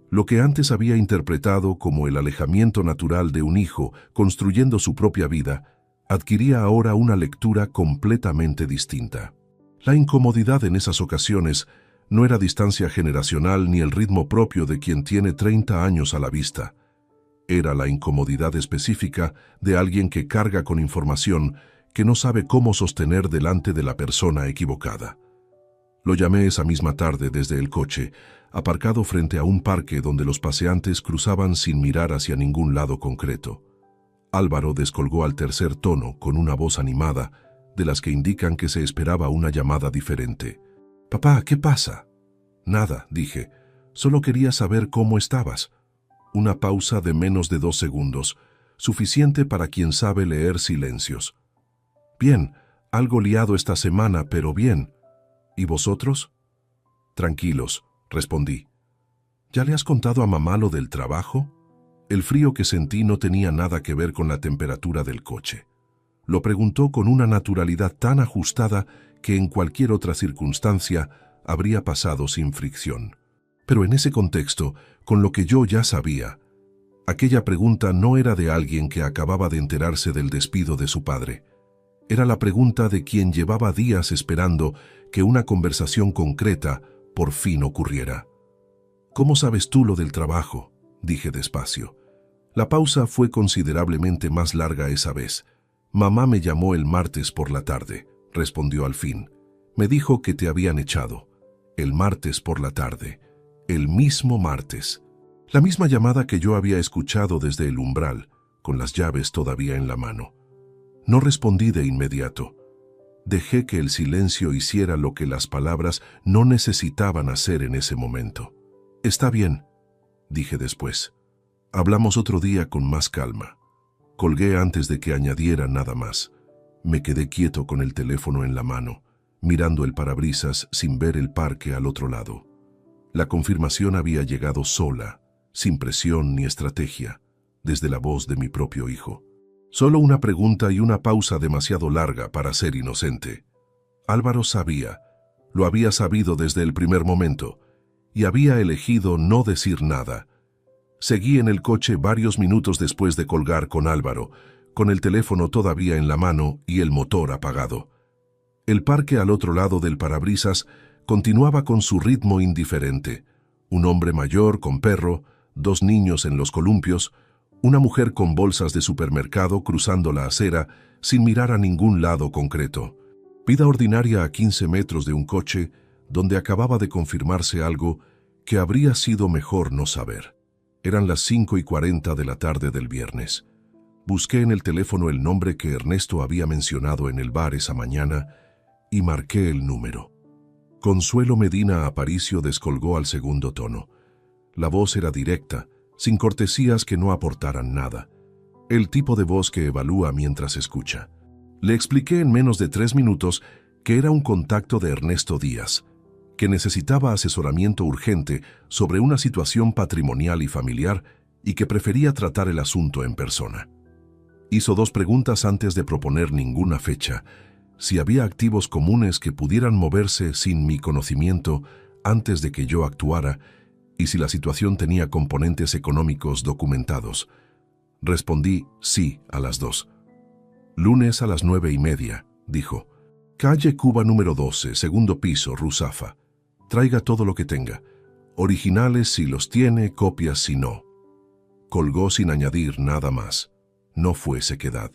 Lo que antes había interpretado como el alejamiento natural de un hijo construyendo su propia vida, adquiría ahora una lectura completamente distinta. La incomodidad en esas ocasiones no era distancia generacional ni el ritmo propio de quien tiene 30 años a la vista. Era la incomodidad específica de alguien que carga con información que no sabe cómo sostener delante de la persona equivocada. Lo llamé esa misma tarde desde el coche, aparcado frente a un parque donde los paseantes cruzaban sin mirar hacia ningún lado concreto. Álvaro descolgó al tercer tono con una voz animada, de las que indican que se esperaba una llamada diferente. «Papá, ¿qué pasa?» «Nada», dije. «Solo quería saber cómo estabas». Una pausa de menos de 2 segundos, suficiente para quien sabe leer silencios. «Bien, algo liado esta semana, pero bien. ¿Y vosotros?» «Tranquilos», respondí. «¿Ya le has contado a mamá lo del trabajo?» El frío que sentí no tenía nada que ver con la temperatura del coche. Lo preguntó con una naturalidad tan ajustada que en cualquier otra circunstancia habría pasado sin fricción. Pero en ese contexto, con lo que yo ya sabía, aquella pregunta no era de alguien que acababa de enterarse del despido de su padre. Era la pregunta de quien llevaba días esperando que una conversación concreta por fin ocurriera. «¿Cómo sabes tú lo del trabajo?», dije despacio. La pausa fue considerablemente más larga esa vez. «Mamá me llamó el martes por la tarde», respondió al fin. «Me dijo que te habían echado. El martes por la tarde. El mismo martes». La misma llamada que yo había escuchado desde el umbral, con las llaves todavía en la mano. No respondí de inmediato. Dejé que el silencio hiciera lo que las palabras no necesitaban hacer en ese momento. «Está bien», dije después. «Hablamos otro día con más calma». Colgué antes de que añadiera nada más. Me quedé quieto con el teléfono en la mano, mirando el parabrisas sin ver el parque al otro lado. La confirmación había llegado sola, sin presión ni estrategia, desde la voz de mi propio hijo. Solo una pregunta y una pausa demasiado larga para ser inocente. Álvaro sabía, lo había sabido desde el primer momento, y había elegido no decir nada. Seguí en el coche varios minutos después de colgar con Álvaro, con el teléfono todavía en la mano y el motor apagado. El parque al otro lado del parabrisas continuaba con su ritmo indiferente. Un hombre mayor con perro, 2 niños en los columpios, una mujer con bolsas de supermercado cruzando la acera sin mirar a ningún lado concreto. Vida ordinaria a 15 metros de un coche donde acababa de confirmarse algo que habría sido mejor no saber. Eran las 5:40 de la tarde del viernes. Busqué en el teléfono el nombre que Ernesto había mencionado en el bar esa mañana y marqué el número. Consuelo Medina Aparicio descolgó al segundo tono. La voz era directa, sin cortesías que no aportaran nada. El tipo de voz que evalúa mientras escucha. Le expliqué en menos de 3 minutos que era un contacto de Ernesto Díaz, que necesitaba asesoramiento urgente sobre una situación patrimonial y familiar y que prefería tratar el asunto en persona. Hizo 2 preguntas antes de proponer ninguna fecha: si había activos comunes que pudieran moverse sin mi conocimiento antes de que yo actuara y si la situación tenía componentes económicos documentados. Respondí sí a las 2. «Lunes a las 9:30», dijo. «Calle Cuba número 12, segundo piso, Ruzafa. Traiga todo lo que tenga. Originales si los tiene, copias si no». Colgó sin añadir nada más. No fue sequedad,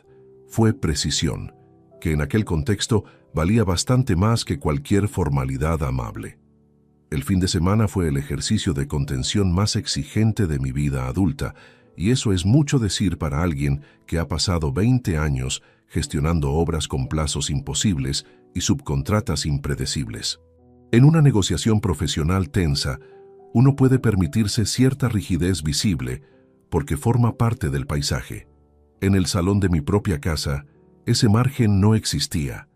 fue precisión, que en aquel contexto valía bastante más que cualquier formalidad amable. El fin de semana fue el ejercicio de contención más exigente de mi vida adulta, y eso es mucho decir para alguien que ha pasado 20 años gestionando obras con plazos imposibles y subcontratas impredecibles. En una negociación profesional tensa, uno puede permitirse cierta rigidez visible porque forma parte del paisaje. En el salón de mi propia casa, ese margen no existía.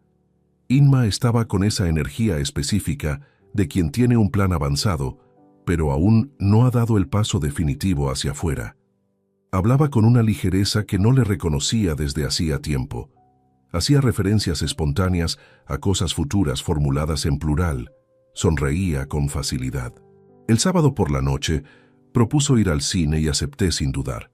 Inma estaba con esa energía específica de quien tiene un plan avanzado, pero aún no ha dado el paso definitivo hacia afuera. Hablaba con una ligereza que no le reconocía desde hacía tiempo. Hacía referencias espontáneas a cosas futuras formuladas en plural. Sonreía con facilidad. El sábado por la noche propuso ir al cine y acepté sin dudar.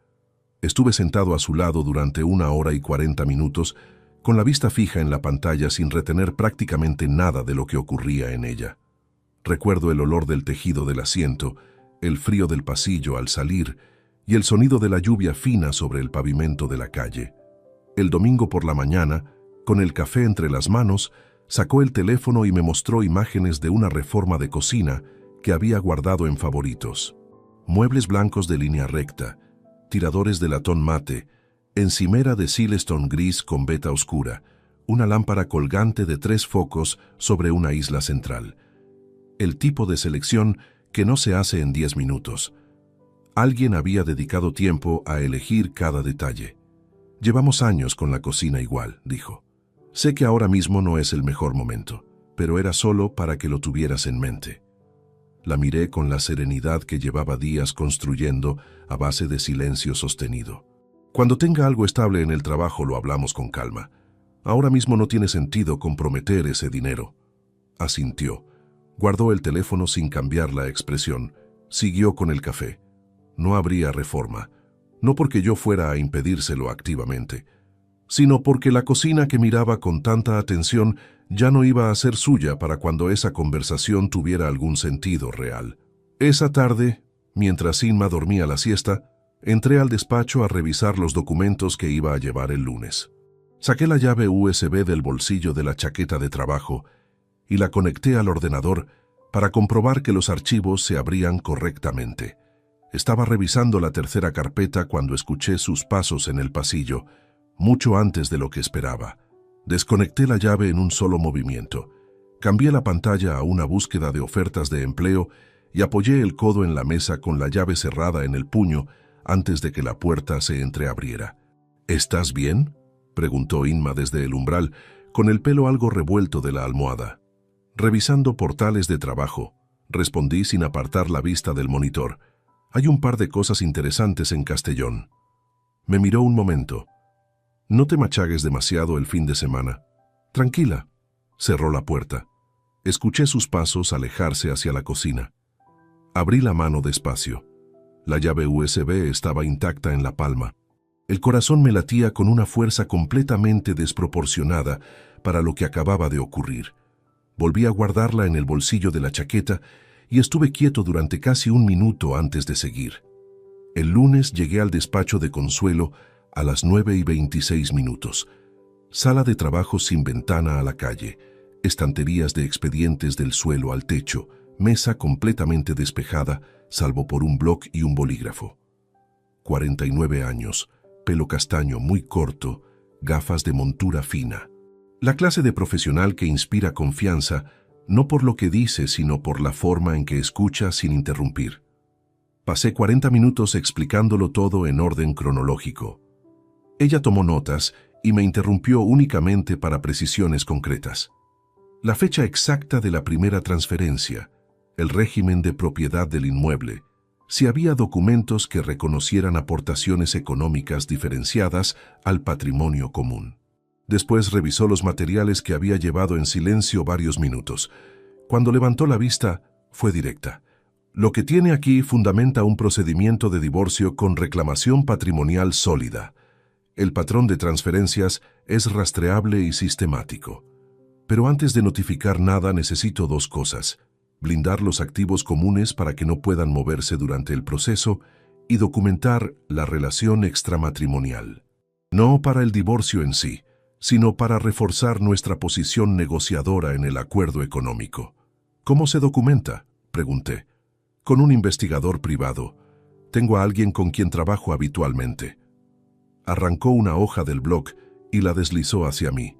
Estuve sentado a su lado durante 1 hora y 40 minutos, con la vista fija en la pantalla sin retener prácticamente nada de lo que ocurría en ella. Recuerdo el olor del tejido del asiento, el frío del pasillo al salir y el sonido de la lluvia fina sobre el pavimento de la calle. El domingo por la mañana, con el café entre las manos, sacó el teléfono y me mostró imágenes de una reforma de cocina que había guardado en favoritos. Muebles blancos de línea recta, tiradores de latón mate, encimera de Silestone gris con veta oscura, una lámpara colgante de 3 focos sobre una isla central. El tipo de selección que no se hace en 10 minutos. Alguien había dedicado tiempo a elegir cada detalle. «Llevamos años con la cocina igual», dijo. «Sé que ahora mismo no es el mejor momento, pero era solo para que lo tuvieras en mente». La miré con la serenidad que llevaba días construyendo a base de silencio sostenido. «Cuando tenga algo estable en el trabajo lo hablamos con calma. Ahora mismo no tiene sentido comprometer ese dinero». Asintió. Guardó el teléfono sin cambiar la expresión. Siguió con el café. No habría reforma. No porque yo fuera a impedírselo activamente, sino porque la cocina que miraba con tanta atención ya no iba a ser suya para cuando esa conversación tuviera algún sentido real. Esa tarde, mientras Inma dormía la siesta, entré al despacho a revisar los documentos que iba a llevar el lunes. Saqué la llave USB del bolsillo de la chaqueta de trabajo y la conecté al ordenador para comprobar que los archivos se abrían correctamente. Estaba revisando la tercera carpeta cuando escuché sus pasos en el pasillo, mucho antes de lo que esperaba. Desconecté la llave en un solo movimiento. Cambié la pantalla a una búsqueda de ofertas de empleo y apoyé el codo en la mesa con la llave cerrada en el puño antes de que la puerta se entreabriera. ¿Estás bien?, preguntó Inma desde el umbral, con el pelo algo revuelto de la almohada. Revisando portales de trabajo, respondí sin apartar la vista del monitor. Hay un par de cosas interesantes en Castellón. Me miró un momento. No te machagues demasiado el fin de semana. Tranquila. Cerró la puerta. Escuché sus pasos alejarse hacia la cocina. Abrí la mano despacio. La llave USB estaba intacta en la palma. El corazón me latía con una fuerza completamente desproporcionada para lo que acababa de ocurrir. Volví a guardarla en el bolsillo de la chaqueta y estuve quieto durante casi un minuto antes de seguir. El lunes llegué al despacho de Consuelo a las 9:26. Sala de trabajo sin ventana a la calle, estanterías de expedientes del suelo al techo, mesa completamente despejada, salvo por un bloc y un bolígrafo. 49 años, pelo castaño muy corto, gafas de montura fina. La clase de profesional que inspira confianza, no por lo que dice, sino por la forma en que escucha sin interrumpir. Pasé 40 minutos explicándolo todo en orden cronológico. Ella tomó notas y me interrumpió únicamente para precisiones concretas. La fecha exacta de la primera transferencia, el régimen de propiedad del inmueble, si había documentos que reconocieran aportaciones económicas diferenciadas al patrimonio común. Después revisó los materiales que había llevado en silencio varios minutos. Cuando levantó la vista, fue directa. Lo que tiene aquí fundamenta un procedimiento de divorcio con reclamación patrimonial sólida. El patrón de transferencias es rastreable y sistemático. Pero antes de notificar nada necesito dos cosas: blindar los activos comunes para que no puedan moverse durante el proceso y documentar la relación extramatrimonial. No para el divorcio en sí, sino para reforzar nuestra posición negociadora en el acuerdo económico. ¿Cómo se documenta?, pregunté. Con un investigador privado. Tengo a alguien con quien trabajo habitualmente. Arrancó una hoja del blog y la deslizó hacia mí.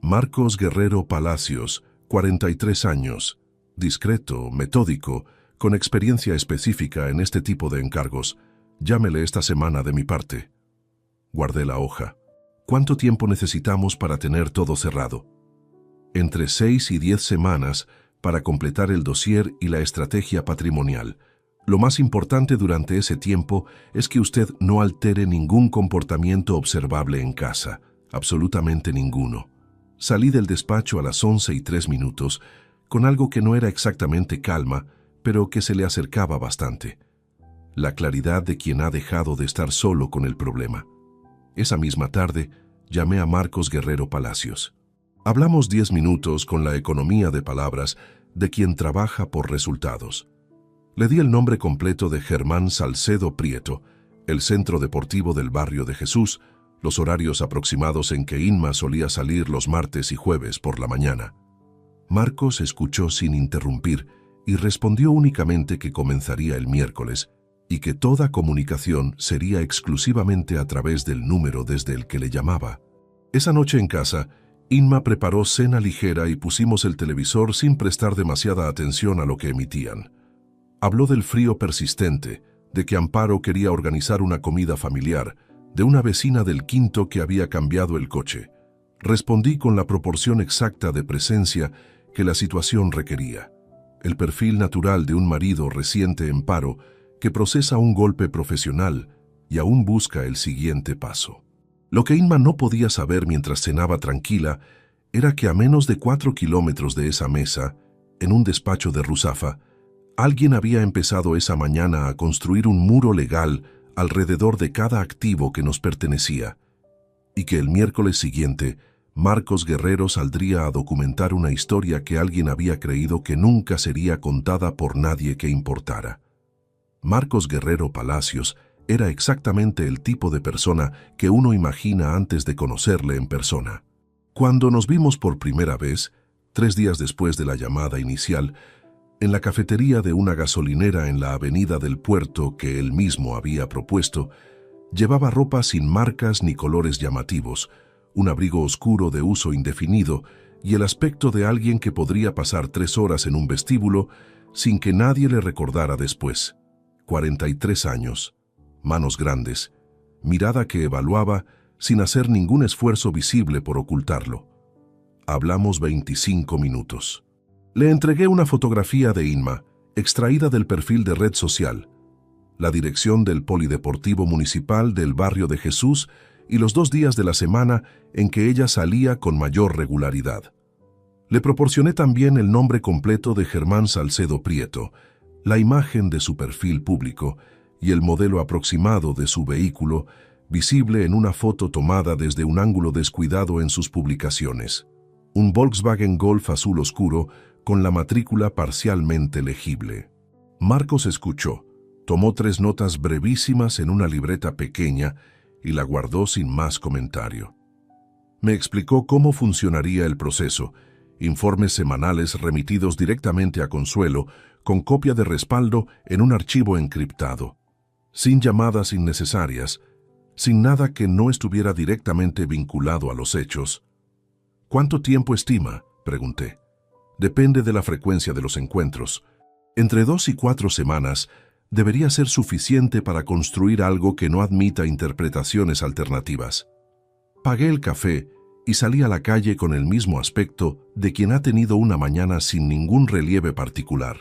Marcos Guerrero Palacios, 43 años, discreto, metódico, con experiencia específica en este tipo de encargos. Llámele esta semana de mi parte. Guardé la hoja. ¿Cuánto tiempo necesitamos para tener todo cerrado? Entre 6 y 10 semanas para completar el dossier y la estrategia patrimonial. Lo más importante durante ese tiempo es que usted no altere ningún comportamiento observable en casa, absolutamente ninguno. Salí del despacho a las 11:03, con algo que no era exactamente calma, pero que se le acercaba bastante. La claridad de quien ha dejado de estar solo con el problema. Esa misma tarde, llamé a Marcos Guerrero Palacios. Hablamos 10 minutos con la economía de palabras de quien trabaja por resultados. Le di el nombre completo de Germán Salcedo Prieto, el centro deportivo del barrio de Jesús, los horarios aproximados en que Inma solía salir los martes y jueves por la mañana. Marcos escuchó sin interrumpir y respondió únicamente que comenzaría el miércoles y que toda comunicación sería exclusivamente a través del número desde el que le llamaba. Esa noche en casa, Inma preparó cena ligera y pusimos el televisor sin prestar demasiada atención a lo que emitían. Habló del frío persistente, de que Amparo quería organizar una comida familiar, de una vecina del quinto que había cambiado el coche. Respondí con la proporción exacta de presencia que la situación requería. El perfil natural de un marido reciente en paro que procesa un golpe profesional y aún busca el siguiente paso. Lo que Inma no podía saber mientras cenaba tranquila era que a menos de 4 kilómetros de esa mesa, en un despacho de Ruzafa, alguien había empezado esa mañana a construir un muro legal alrededor de cada activo que nos pertenecía, y que el miércoles siguiente Marcos Guerrero saldría a documentar una historia que alguien había creído que nunca sería contada por nadie que importara. Marcos Guerrero Palacios era exactamente el tipo de persona que uno imagina antes de conocerle en persona. Cuando nos vimos por primera vez, 3 días después de la llamada inicial, en la cafetería de una gasolinera en la avenida del Puerto que él mismo había propuesto, llevaba ropa sin marcas ni colores llamativos, un abrigo oscuro de uso indefinido y el aspecto de alguien que podría pasar 3 horas en un vestíbulo sin que nadie le recordara después. 43 años, manos grandes, mirada que evaluaba sin hacer ningún esfuerzo visible por ocultarlo. Hablamos 25 minutos. Le entregué una fotografía de Inma, extraída del perfil de red social, la dirección del Polideportivo Municipal del Barrio de Jesús y los 2 días de la semana en que ella salía con mayor regularidad. Le proporcioné también el nombre completo de Germán Salcedo Prieto, la imagen de su perfil público y el modelo aproximado de su vehículo, visible en una foto tomada desde un ángulo descuidado en sus publicaciones. Un Volkswagen Golf azul oscuro con la matrícula parcialmente legible. Marcos escuchó, tomó 3 notas brevísimas en una libreta pequeña y la guardó sin más comentario. Me explicó cómo funcionaría el proceso, informes semanales remitidos directamente a Consuelo, con copia de respaldo en un archivo encriptado, sin llamadas innecesarias, sin nada que no estuviera directamente vinculado a los hechos. ¿Cuánto tiempo estima?, pregunté. Depende de la frecuencia de los encuentros. Entre 2 y 4 semanas debería ser suficiente para construir algo que no admita interpretaciones alternativas. Pagué el café y salí a la calle con el mismo aspecto de quien ha tenido una mañana sin ningún relieve particular.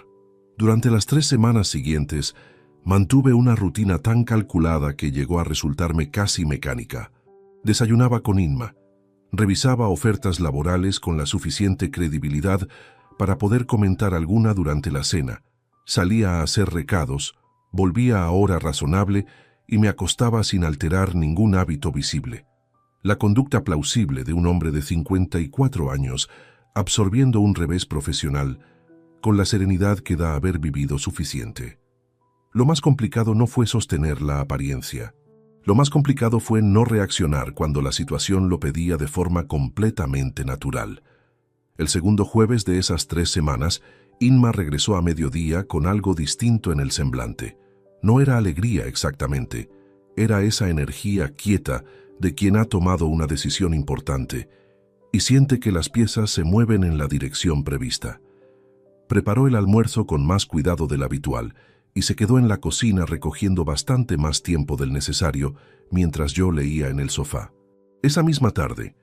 Durante las 3 semanas siguientes, mantuve una rutina tan calculada que llegó a resultarme casi mecánica. Desayunaba con Inma, revisaba ofertas laborales con la suficiente credibilidad para poder comentar alguna durante la cena, salía a hacer recados, volvía a hora razonable y me acostaba sin alterar ningún hábito visible. La conducta plausible de un hombre de 54 años, absorbiendo un revés profesional, con la serenidad que da haber vivido suficiente. Lo más complicado no fue sostener la apariencia. Lo más complicado fue no reaccionar cuando la situación lo pedía de forma completamente natural. El segundo jueves de esas 3 semanas, Inma regresó a mediodía con algo distinto en el semblante. No era alegría exactamente, era esa energía quieta de quien ha tomado una decisión importante y siente que las piezas se mueven en la dirección prevista. Preparó el almuerzo con más cuidado del habitual y se quedó en la cocina recogiendo bastante más tiempo del necesario mientras yo leía en el sofá. Esa misma tarde,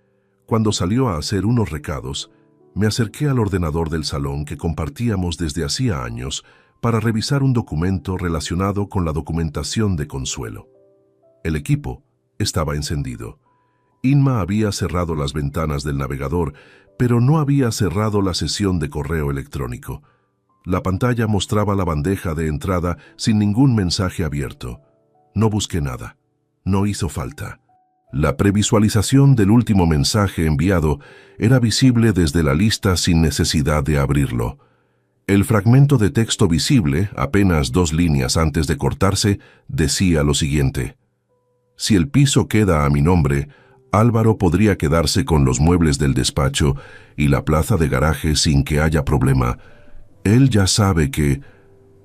cuando salió a hacer unos recados, me acerqué al ordenador del salón que compartíamos desde hacía años para revisar un documento relacionado con la documentación de Consuelo. El equipo estaba encendido. Inma había cerrado las ventanas del navegador, pero no había cerrado la sesión de correo electrónico. La pantalla mostraba la bandeja de entrada sin ningún mensaje abierto. No busqué nada. No hizo falta. La previsualización del último mensaje enviado era visible desde la lista sin necesidad de abrirlo. El fragmento de texto visible, apenas 2 líneas antes de cortarse, decía lo siguiente: si el piso queda a mi nombre, Álvaro podría quedarse con los muebles del despacho y la plaza de garaje sin que haya problema. Él ya sabe que...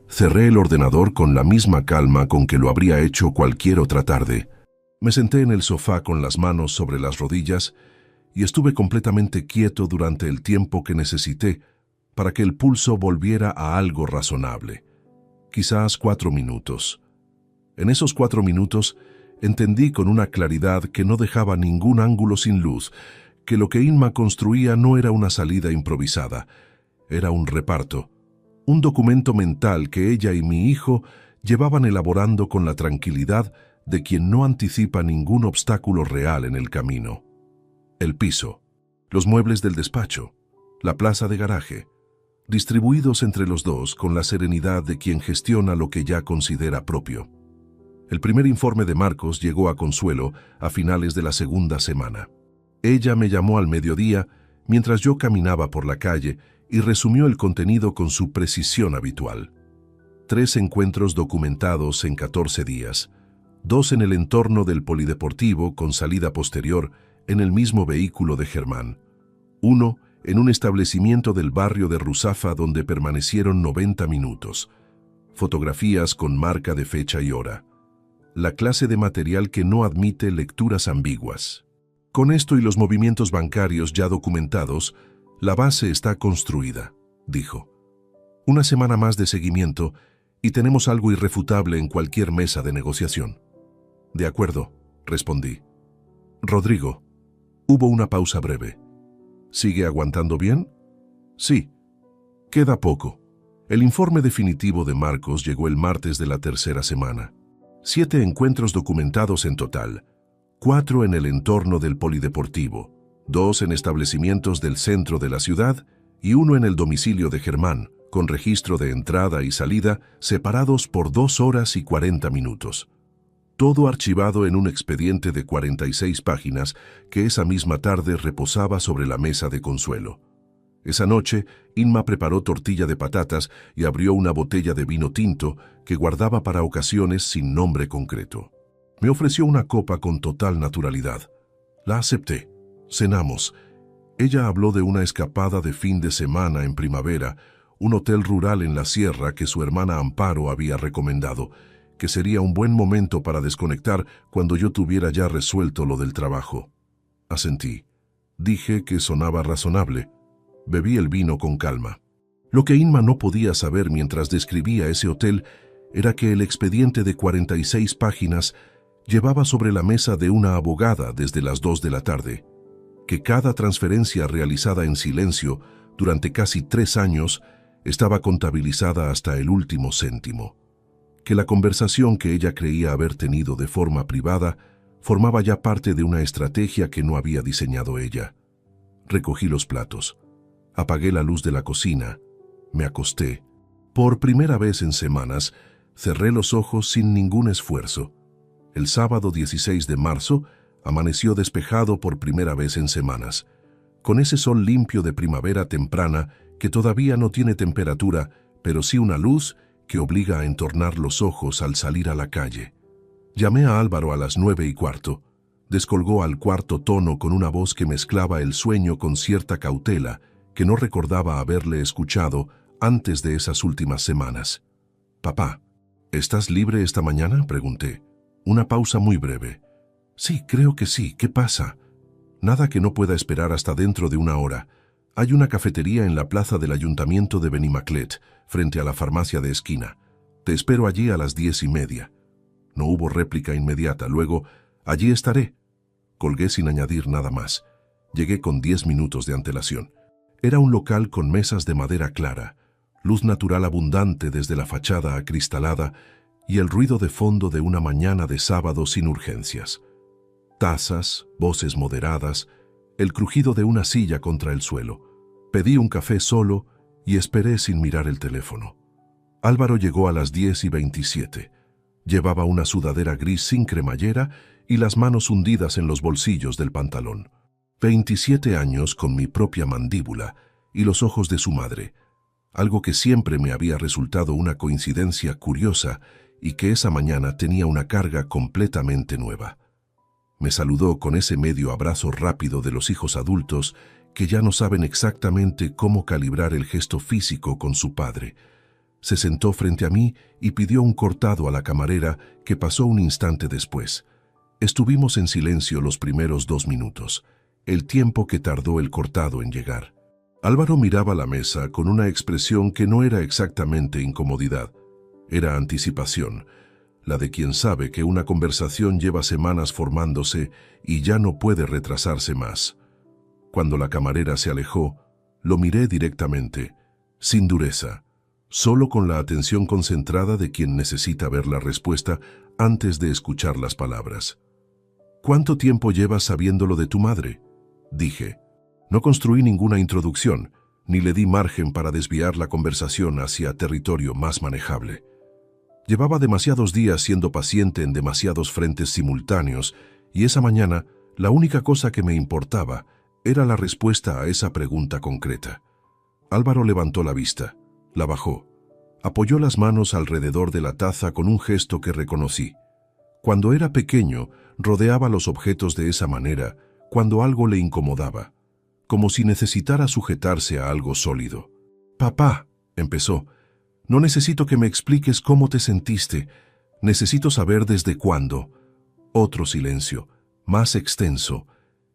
Cerré el ordenador con la misma calma con que lo habría hecho cualquier otra tarde. Me senté en el sofá con las manos sobre las rodillas y estuve completamente quieto durante el tiempo que necesité para que el pulso volviera a algo razonable. Quizás 4 minutos. En esos 4 minutos entendí con una claridad que no dejaba ningún ángulo sin luz, que lo que Inma construía no era una salida improvisada, era un reparto, un documento mental que ella y mi hijo llevaban elaborando con la tranquilidad de quien no anticipa ningún obstáculo real en el camino. El piso, los muebles del despacho, la plaza de garaje, distribuidos entre los dos con la serenidad de quien gestiona lo que ya considera propio. El primer informe de Marcos llegó a Consuelo a finales de la segunda semana. Ella me llamó al mediodía mientras yo caminaba por la calle y resumió el contenido con su precisión habitual. 3 encuentros documentados en 14 días, 2 en el entorno del polideportivo con salida posterior en el mismo vehículo de Germán, 1 en un establecimiento del barrio de Ruzafa donde permanecieron 90 minutos, fotografías con marca de fecha y hora, la clase de material que no admite lecturas ambiguas. Con esto y los movimientos bancarios ya documentados, la base está construida, dijo. Una semana más de seguimiento y tenemos algo irrefutable en cualquier mesa de negociación. De acuerdo, respondí. Rodrigo, hubo una pausa breve. ¿Sigue aguantando bien? Sí. Queda poco. El informe definitivo de Marcos llegó el martes de la tercera semana. 7 encuentros documentados en total, 4 en el entorno del polideportivo, 2 en establecimientos del centro de la ciudad y 1 en el domicilio de Germán, con registro de entrada y salida separados por 2 horas y 40 minutos. Todo archivado en un expediente de 46 páginas que esa misma tarde reposaba sobre la mesa de Consuelo. Esa noche, Inma preparó tortilla de patatas y abrió una botella de vino tinto que guardaba para ocasiones sin nombre concreto. Me ofreció una copa con total naturalidad. La acepté. Cenamos. Ella habló de una escapada de fin de semana en primavera, un hotel rural en la sierra que su hermana Amparo había recomendado, que sería un buen momento para desconectar cuando yo tuviera ya resuelto lo del trabajo. Asentí. Dije que sonaba razonable. Bebí el vino con calma. Lo que Inma no podía saber mientras describía ese hotel era que el expediente de 46 páginas llevaba sobre la mesa de una abogada desde las 2 de la tarde, que cada transferencia realizada en silencio durante casi 3 años estaba contabilizada hasta el último céntimo, que la conversación que ella creía haber tenido de forma privada formaba ya parte de una estrategia que no había diseñado ella. Recogí los platos. Apagué la luz de la cocina, me acosté. Por primera vez en semanas, cerré los ojos sin ningún esfuerzo. El sábado 16 de marzo amaneció despejado por primera vez en semanas, con ese sol limpio de primavera temprana que todavía no tiene temperatura, pero sí una luz que obliga a entornar los ojos al salir a la calle. Llamé a Álvaro a las 9:15. Descolgó al cuarto tono con una voz que mezclaba el sueño con cierta cautela, que no recordaba haberle escuchado antes de esas últimas semanas. «Papá, ¿estás libre esta mañana?», pregunté. Una pausa muy breve. «Sí, creo que sí. ¿Qué pasa?». «Nada que no pueda esperar hasta dentro de una hora. Hay una cafetería en la plaza del ayuntamiento de Benimaclet, frente a la farmacia de esquina. Te espero allí a las 10:30». No hubo réplica inmediata. Luego, «Allí estaré». Colgué sin añadir nada más. Llegué con 10 minutos de antelación. Era un local con mesas de madera clara, luz natural abundante desde la fachada acristalada y el ruido de fondo de una mañana de sábado sin urgencias. Tazas, voces moderadas, el crujido de una silla contra el suelo. Pedí un café solo y esperé sin mirar el teléfono. Álvaro llegó a las 10:27. Llevaba una sudadera gris sin cremallera y las manos hundidas en los bolsillos del pantalón. 27 años con mi propia mandíbula y los ojos de su madre, algo que siempre me había resultado una coincidencia curiosa y que esa mañana tenía una carga completamente nueva. Me saludó con ese medio abrazo rápido de los hijos adultos que ya no saben exactamente cómo calibrar el gesto físico con su padre. Se sentó frente a mí y pidió un cortado a la camarera que pasó un instante después. Estuvimos en silencio los primeros 2 minutos. El tiempo que tardó el cortado en llegar. Álvaro miraba la mesa con una expresión que no era exactamente incomodidad, era anticipación, la de quien sabe que una conversación lleva semanas formándose y ya no puede retrasarse más. Cuando la camarera se alejó, lo miré directamente, sin dureza, solo con la atención concentrada de quien necesita ver la respuesta antes de escuchar las palabras. «¿Cuánto tiempo llevas sabiéndolo de tu madre?», dije. No construí ninguna introducción, ni le di margen para desviar la conversación hacia territorio más manejable. Llevaba demasiados días siendo paciente en demasiados frentes simultáneos, y esa mañana la única cosa que me importaba era la respuesta a esa pregunta concreta. Álvaro levantó la vista, la bajó, apoyó las manos alrededor de la taza con un gesto que reconocí. Cuando era pequeño, rodeaba los objetos de esa manera, cuando algo le incomodaba, como si necesitara sujetarse a algo sólido. «Papá», empezó, «no necesito que me expliques cómo te sentiste, necesito saber desde cuándo». Otro silencio, más extenso,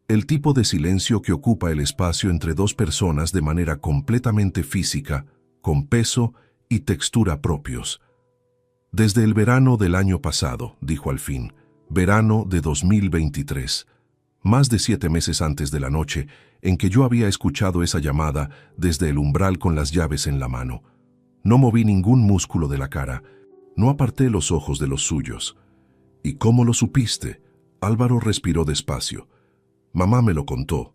El tipo de silencio que ocupa el espacio entre dos personas de manera completamente física, con peso y textura propios. Desde el verano del año pasado, dijo al fin, verano de 2023, más de 7 meses antes de la noche en que yo había escuchado esa llamada desde el umbral con las llaves en la mano. No moví ningún músculo de la cara, no aparté los ojos de los suyos. ¿Y cómo lo supiste? Álvaro respiró despacio. Mamá me lo contó.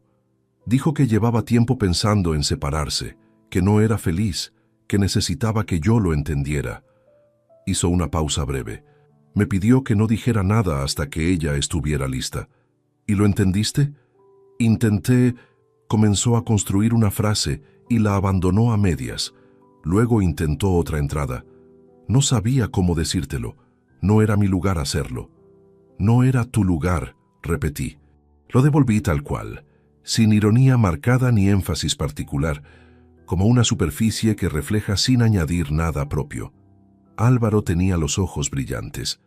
Dijo que llevaba tiempo pensando en separarse, que no era feliz, que necesitaba que yo lo entendiera. Hizo una pausa breve. Me pidió que no dijera nada hasta que ella estuviera lista. ¿Y lo entendiste? Intenté... Comenzó a construir una frase y la abandonó a medias. Luego intentó otra entrada. No sabía cómo decírtelo. No era mi lugar hacerlo. No era tu lugar, repetí. Lo devolví tal cual, sin ironía marcada ni énfasis particular, como una superficie que refleja sin añadir nada propio. Álvaro tenía los ojos brillantes.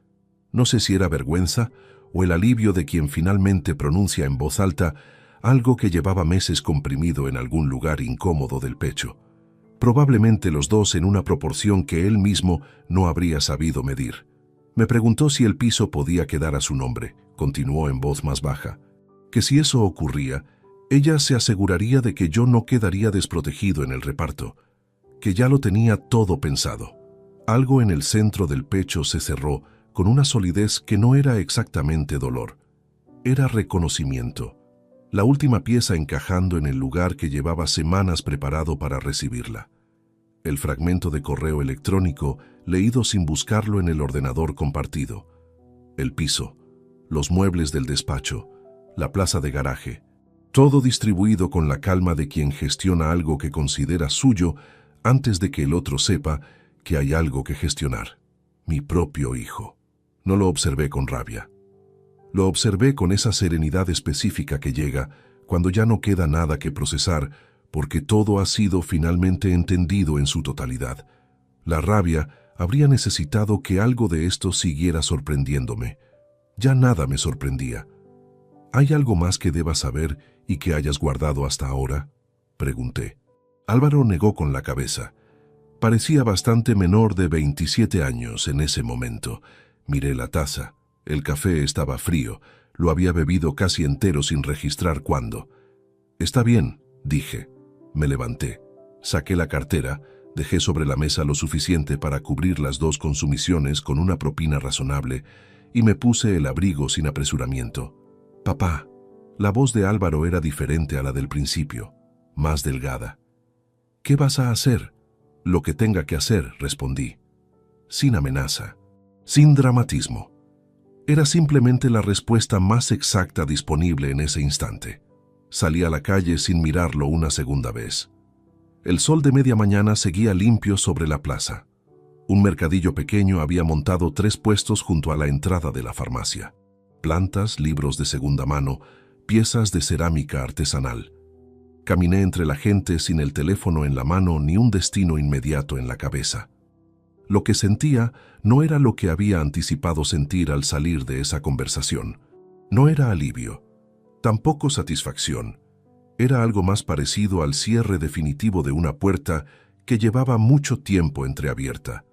No sé si era vergüenza o el alivio de quien finalmente pronuncia en voz alta algo que llevaba meses comprimido en algún lugar incómodo del pecho. Probablemente los dos en una proporción que él mismo no habría sabido medir. Me preguntó si el piso podía quedar a su nombre, continuó en voz más baja, que si eso ocurría, ella se aseguraría de que yo no quedaría desprotegido en el reparto, que ya lo tenía todo pensado. Algo en el centro del pecho se cerró con una solidez que no era exactamente dolor. Era reconocimiento. La última pieza encajando en el lugar que llevaba semanas preparado para recibirla. El fragmento de correo electrónico leído sin buscarlo en el ordenador compartido. El piso, los muebles del despacho, la plaza de garaje. Todo distribuido con la calma de quien gestiona algo que considera suyo antes de que el otro sepa que hay algo que gestionar. Mi propio hijo. No lo observé con rabia. Lo observé con esa serenidad específica que llega cuando ya no queda nada que procesar porque todo ha sido finalmente entendido en su totalidad. La rabia habría necesitado que algo de esto siguiera sorprendiéndome. Ya nada me sorprendía. ¿Hay algo más que debas saber y que hayas guardado hasta ahora?, pregunté. Álvaro negó con la cabeza. Parecía bastante menor de 27 años en ese momento. Miré la taza. El café estaba frío. Lo había bebido casi entero sin registrar cuándo. Está bien, dije. Me levanté. Saqué la cartera, dejé sobre la mesa lo suficiente para cubrir las 2 consumiciones con una propina razonable y me puse el abrigo sin apresuramiento. Papá, la voz de Álvaro era diferente a la del principio, más delgada. ¿Qué vas a hacer? Lo que tenga que hacer, respondí. Sin amenaza, sin dramatismo. Era simplemente la respuesta más exacta disponible en ese instante. Salí a la calle sin mirarlo una segunda vez. El sol de media mañana seguía limpio sobre la plaza. Un mercadillo pequeño había montado 3 puestos junto a la entrada de la farmacia. Plantas, libros de segunda mano, piezas de cerámica artesanal. Caminé entre la gente sin el teléfono en la mano ni un destino inmediato en la cabeza. Lo que sentía no era lo que había anticipado sentir al salir de esa conversación. No era alivio, tampoco satisfacción. Era algo más parecido al cierre definitivo de una puerta que llevaba mucho tiempo entreabierta.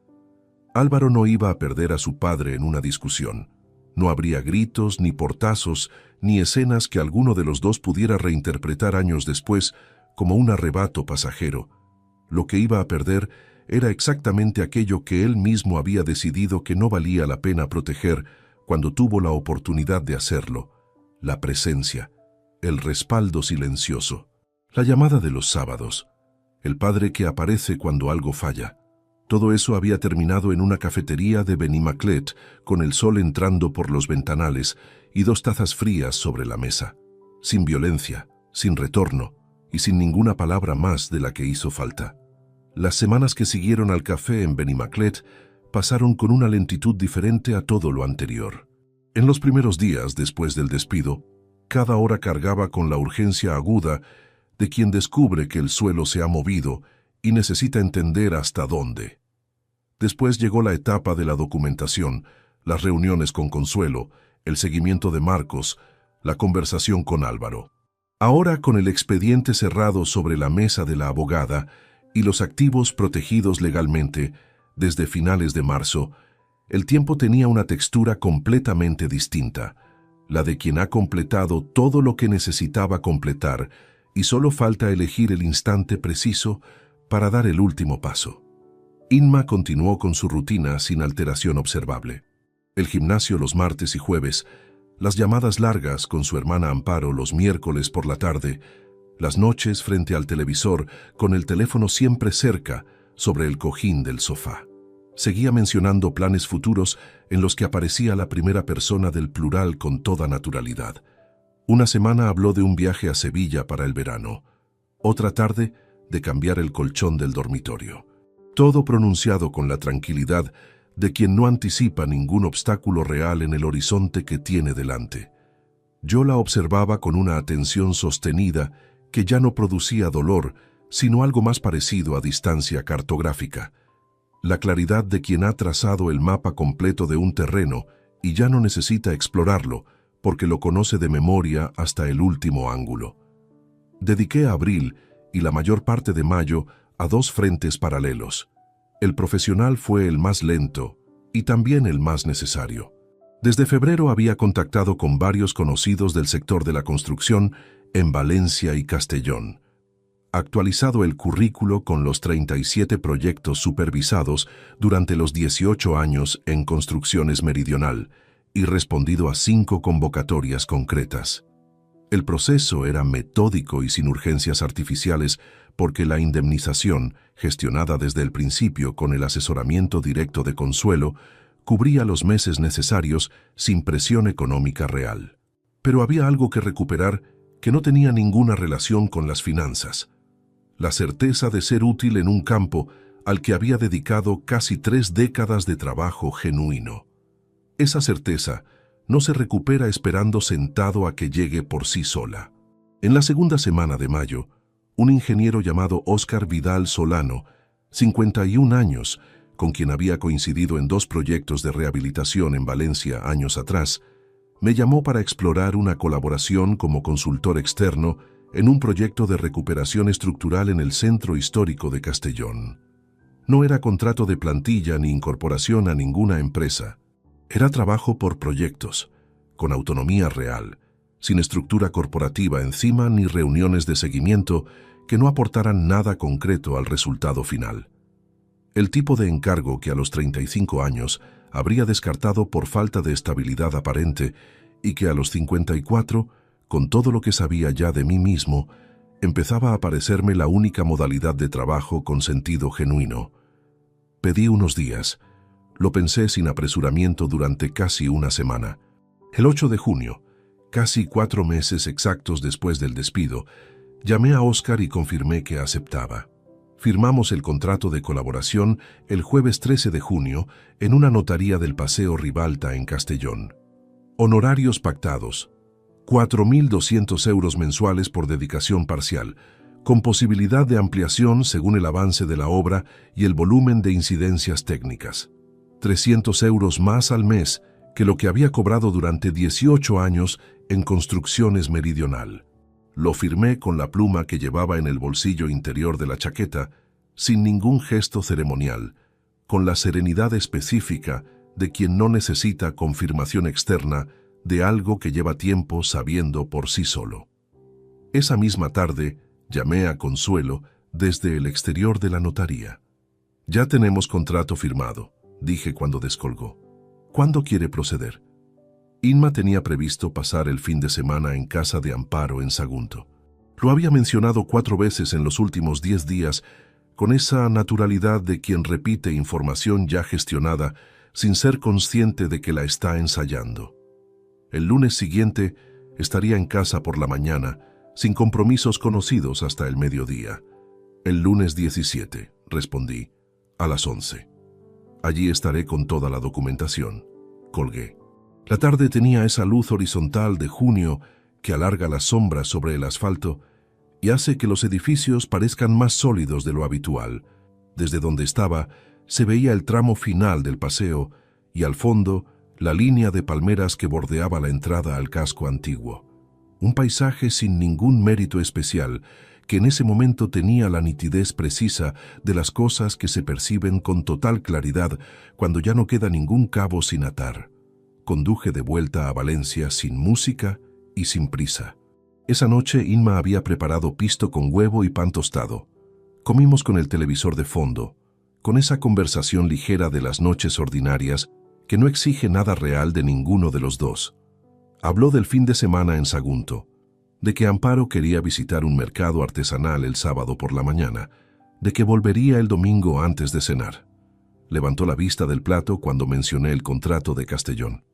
Álvaro no iba a perder a su padre en una discusión. No habría gritos, ni portazos, ni escenas que alguno de los dos pudiera reinterpretar años después como un arrebato pasajero. Lo que iba a perder era exactamente aquello que él mismo había decidido que no valía la pena proteger cuando tuvo la oportunidad de hacerlo: la presencia, el respaldo silencioso, la llamada de los sábados, el padre que aparece cuando algo falla. Todo eso había terminado en una cafetería de Benimaclet, con el sol entrando por los ventanales y 2 tazas frías sobre la mesa, sin violencia, sin retorno y sin ninguna palabra más de la que hizo falta. Las semanas que siguieron al café en Benimaclet pasaron con una lentitud diferente a todo lo anterior. En los primeros días después del despido, cada hora cargaba con la urgencia aguda de quien descubre que el suelo se ha movido y necesita entender hasta dónde. Después llegó la etapa de la documentación, las reuniones con Consuelo, el seguimiento de Marcos, La conversación con Álvaro. Ahora, con el expediente cerrado sobre la mesa de la abogada y los activos protegidos legalmente desde finales de marzo, el tiempo tenía una textura completamente distinta, la de quien ha completado todo lo que necesitaba completar y solo falta elegir el instante preciso para dar el último paso. Inma continuó con su rutina sin alteración observable. El gimnasio los martes y jueves, las llamadas largas con su hermana Amparo los miércoles por la tarde, las noches frente al televisor con el teléfono siempre cerca sobre el cojín del sofá. Seguía mencionando planes futuros en los que aparecía la primera persona del plural con toda naturalidad. Una semana habló de un viaje a Sevilla para el verano. Otra tarde, de cambiar el colchón del dormitorio. Todo pronunciado con la tranquilidad de quien no anticipa ningún obstáculo real en el horizonte que tiene delante. Yo la observaba con una atención sostenida que ya no producía dolor, sino algo más parecido a distancia cartográfica. La claridad de quien ha trazado el mapa completo de un terreno y ya no necesita explorarlo, porque lo conoce de memoria hasta el último ángulo. Dediqué a abril y la mayor parte de mayo a dos frentes paralelos. El profesional fue el más lento y también el más necesario. Desde febrero había contactado con varios conocidos del sector de la construcción en Valencia y Castellón. Actualizado el currículo con los 37 proyectos supervisados durante los 18 años en Construcciones Meridional y respondido a 5 convocatorias concretas. El proceso era metódico y sin urgencias artificiales porque la indemnización, gestionada desde el principio con el asesoramiento directo de Consuelo, cubría los meses necesarios sin presión económica real. Pero había algo que recuperar que no tenía ninguna relación con las finanzas. La certeza de ser útil en un campo al que había dedicado casi 3 décadas de trabajo genuino. Esa certeza no se recupera esperando sentado a que llegue por sí sola. En la segunda semana de mayo, un ingeniero llamado Óscar Vidal Solano, 51 años, con quien había coincidido en 2 proyectos de rehabilitación en Valencia años atrás, me llamó para explorar una colaboración como consultor externo en un proyecto de recuperación estructural en el centro histórico de Castellón. No era contrato de plantilla ni incorporación a ninguna empresa. Era trabajo por proyectos, con autonomía real, sin estructura corporativa encima ni reuniones de seguimiento que no aportaran nada concreto al resultado final. El tipo de encargo que a los 35 años habría descartado por falta de estabilidad aparente y que a los 54, con todo lo que sabía ya de mí mismo, empezaba a parecerme la única modalidad de trabajo con sentido genuino. Pedí unos días. Lo pensé sin apresuramiento durante casi una semana. El 8 de junio, casi 4 meses exactos después del despido, llamé a Óscar y confirmé que aceptaba. Firmamos el contrato de colaboración el jueves 13 de junio en una notaría del Paseo Ribalta en Castellón. Honorarios pactados. 4.200 euros mensuales por dedicación parcial, con posibilidad de ampliación según el avance de la obra y el volumen de incidencias técnicas. 300 euros más al mes que lo que había cobrado durante 18 años en Construcciones Meridional. Lo firmé con la pluma que llevaba en el bolsillo interior de la chaqueta, sin ningún gesto ceremonial, con la serenidad específica de quien no necesita confirmación externa de algo que lleva tiempo sabiendo por sí solo. Esa misma tarde llamé a Consuelo desde el exterior de la notaría. «Ya tenemos contrato firmado», dije cuando descolgó. «¿Cuándo quiere proceder?» Inma tenía previsto pasar el fin de semana en casa de Amparo en Sagunto. Lo había mencionado 4 veces en los últimos 10 días, con esa naturalidad de quien repite información ya gestionada sin ser consciente de que la está ensayando. El lunes siguiente estaría en casa por la mañana, sin compromisos conocidos hasta el mediodía. El lunes 17, respondí, a las 11. Allí estaré con toda la documentación. Colgué. La tarde tenía esa luz horizontal de junio que alarga las sombras sobre el asfalto y hace que los edificios parezcan más sólidos de lo habitual. Desde donde estaba, se veía el tramo final del paseo y al fondo, la línea de palmeras que bordeaba la entrada al casco antiguo. un paisaje sin ningún mérito especial, que en ese momento tenía la nitidez precisa de las cosas que se perciben con total claridad cuando ya no queda ningún cabo sin atar. Conduje de vuelta a Valencia sin música y sin prisa. Esa noche Inma había preparado pisto con huevo y pan tostado. Comimos con el televisor de fondo, con esa conversación ligera de las noches ordinarias que no exige nada real de ninguno de los dos. Habló del fin de semana en Sagunto, de que Amparo quería visitar un mercado artesanal el sábado por la mañana, de que volvería el domingo antes de cenar. Levantó la vista del plato cuando mencioné el contrato de Castellón.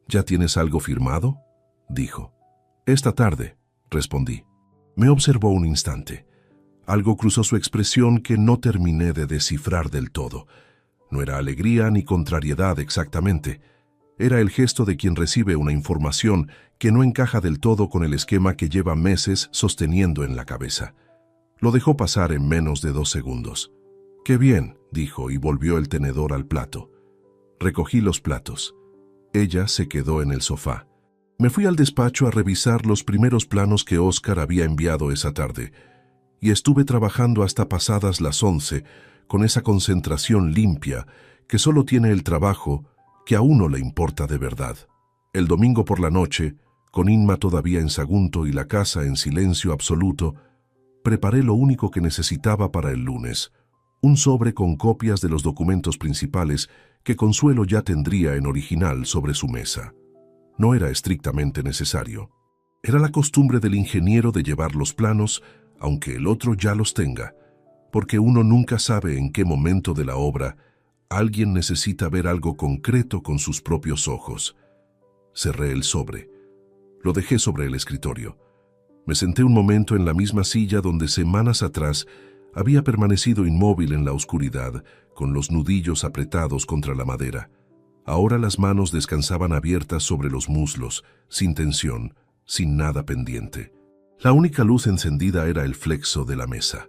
¿Ya tienes algo firmado?, dijo. Esta tarde, respondí. Me observó un instante. Algo cruzó su expresión que no terminé de descifrar del todo. No era alegría ni contrariedad exactamente. Era el gesto de quien recibe una información que no encaja del todo con el esquema que lleva meses sosteniendo en la cabeza. Lo dejó pasar en menos de 2 segundos. «Qué bien», dijo y volvió el tenedor al plato. Recogí los platos. Ella se quedó en el sofá. Me fui al despacho a revisar los primeros planos que Óscar había enviado esa tarde, y estuve trabajando hasta pasadas las 11, con esa concentración limpia que solo tiene el trabajo que a uno le importa de verdad. El domingo por la noche, con Inma todavía en Sagunto y la casa en silencio absoluto, preparé lo único que necesitaba para el lunes, un sobre con copias de los documentos principales que Consuelo ya tendría en original sobre su mesa. No era estrictamente necesario. Era la costumbre del ingeniero de llevar los planos, aunque el otro ya los tenga, porque uno nunca sabe en qué momento de la obra alguien necesita ver algo concreto con sus propios ojos. Cerré el sobre. Lo dejé sobre el escritorio. Me senté un momento en la misma silla donde semanas atrás había permanecido inmóvil en la oscuridad, con los nudillos apretados contra la madera. Ahora las manos descansaban abiertas sobre los muslos, sin tensión, sin nada pendiente. La única luz encendida era el flexo de la mesa.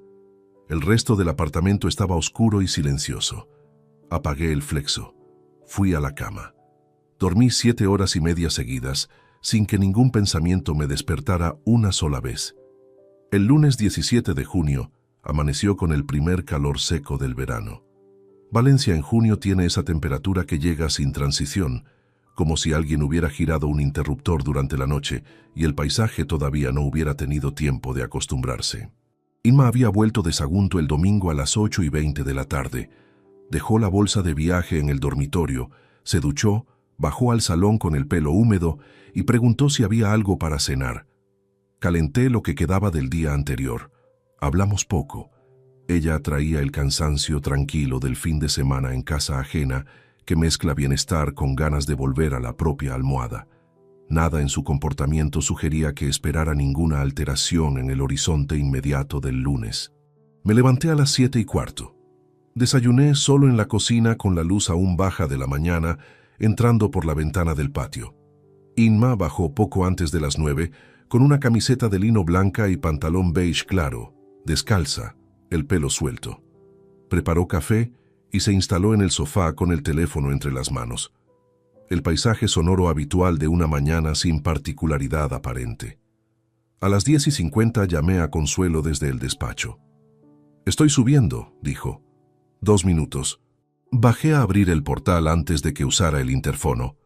El resto del apartamento estaba oscuro y silencioso. Apagué el flexo. Fui a la cama. Dormí 7 horas y media seguidas, sin que ningún pensamiento me despertara una sola vez. El lunes 17 de junio amaneció con el primer calor seco del verano. Valencia en junio tiene esa temperatura que llega sin transición, como si alguien hubiera girado un interruptor durante la noche y el paisaje todavía no hubiera tenido tiempo de acostumbrarse. Inma había vuelto de Sagunto el domingo a las 8:20 de la tarde. Dejó la bolsa de viaje en el dormitorio, se duchó, bajó al salón con el pelo húmedo y preguntó si había algo para cenar. Calenté lo que quedaba del día anterior. Hablamos poco. Ella traía el cansancio tranquilo del fin de semana en casa ajena, que mezcla bienestar con ganas de volver a la propia almohada. Nada en su comportamiento sugería que esperara ninguna alteración en el horizonte inmediato del lunes. Me levanté a las 7:15. Desayuné solo en la cocina con la luz aún baja de la mañana, entrando por la ventana del patio. Inma bajó poco antes de las 9, con una camiseta de lino blanca y pantalón beige claro, descalza, el pelo suelto. Preparó café y se instaló en el sofá con el teléfono entre las manos. El paisaje sonoro habitual de una mañana sin particularidad aparente. A las 10:50 llamé a Consuelo desde el despacho. «Estoy subiendo», dijo. 2 minutos. Bajé a abrir el portal antes de que usara el interfono.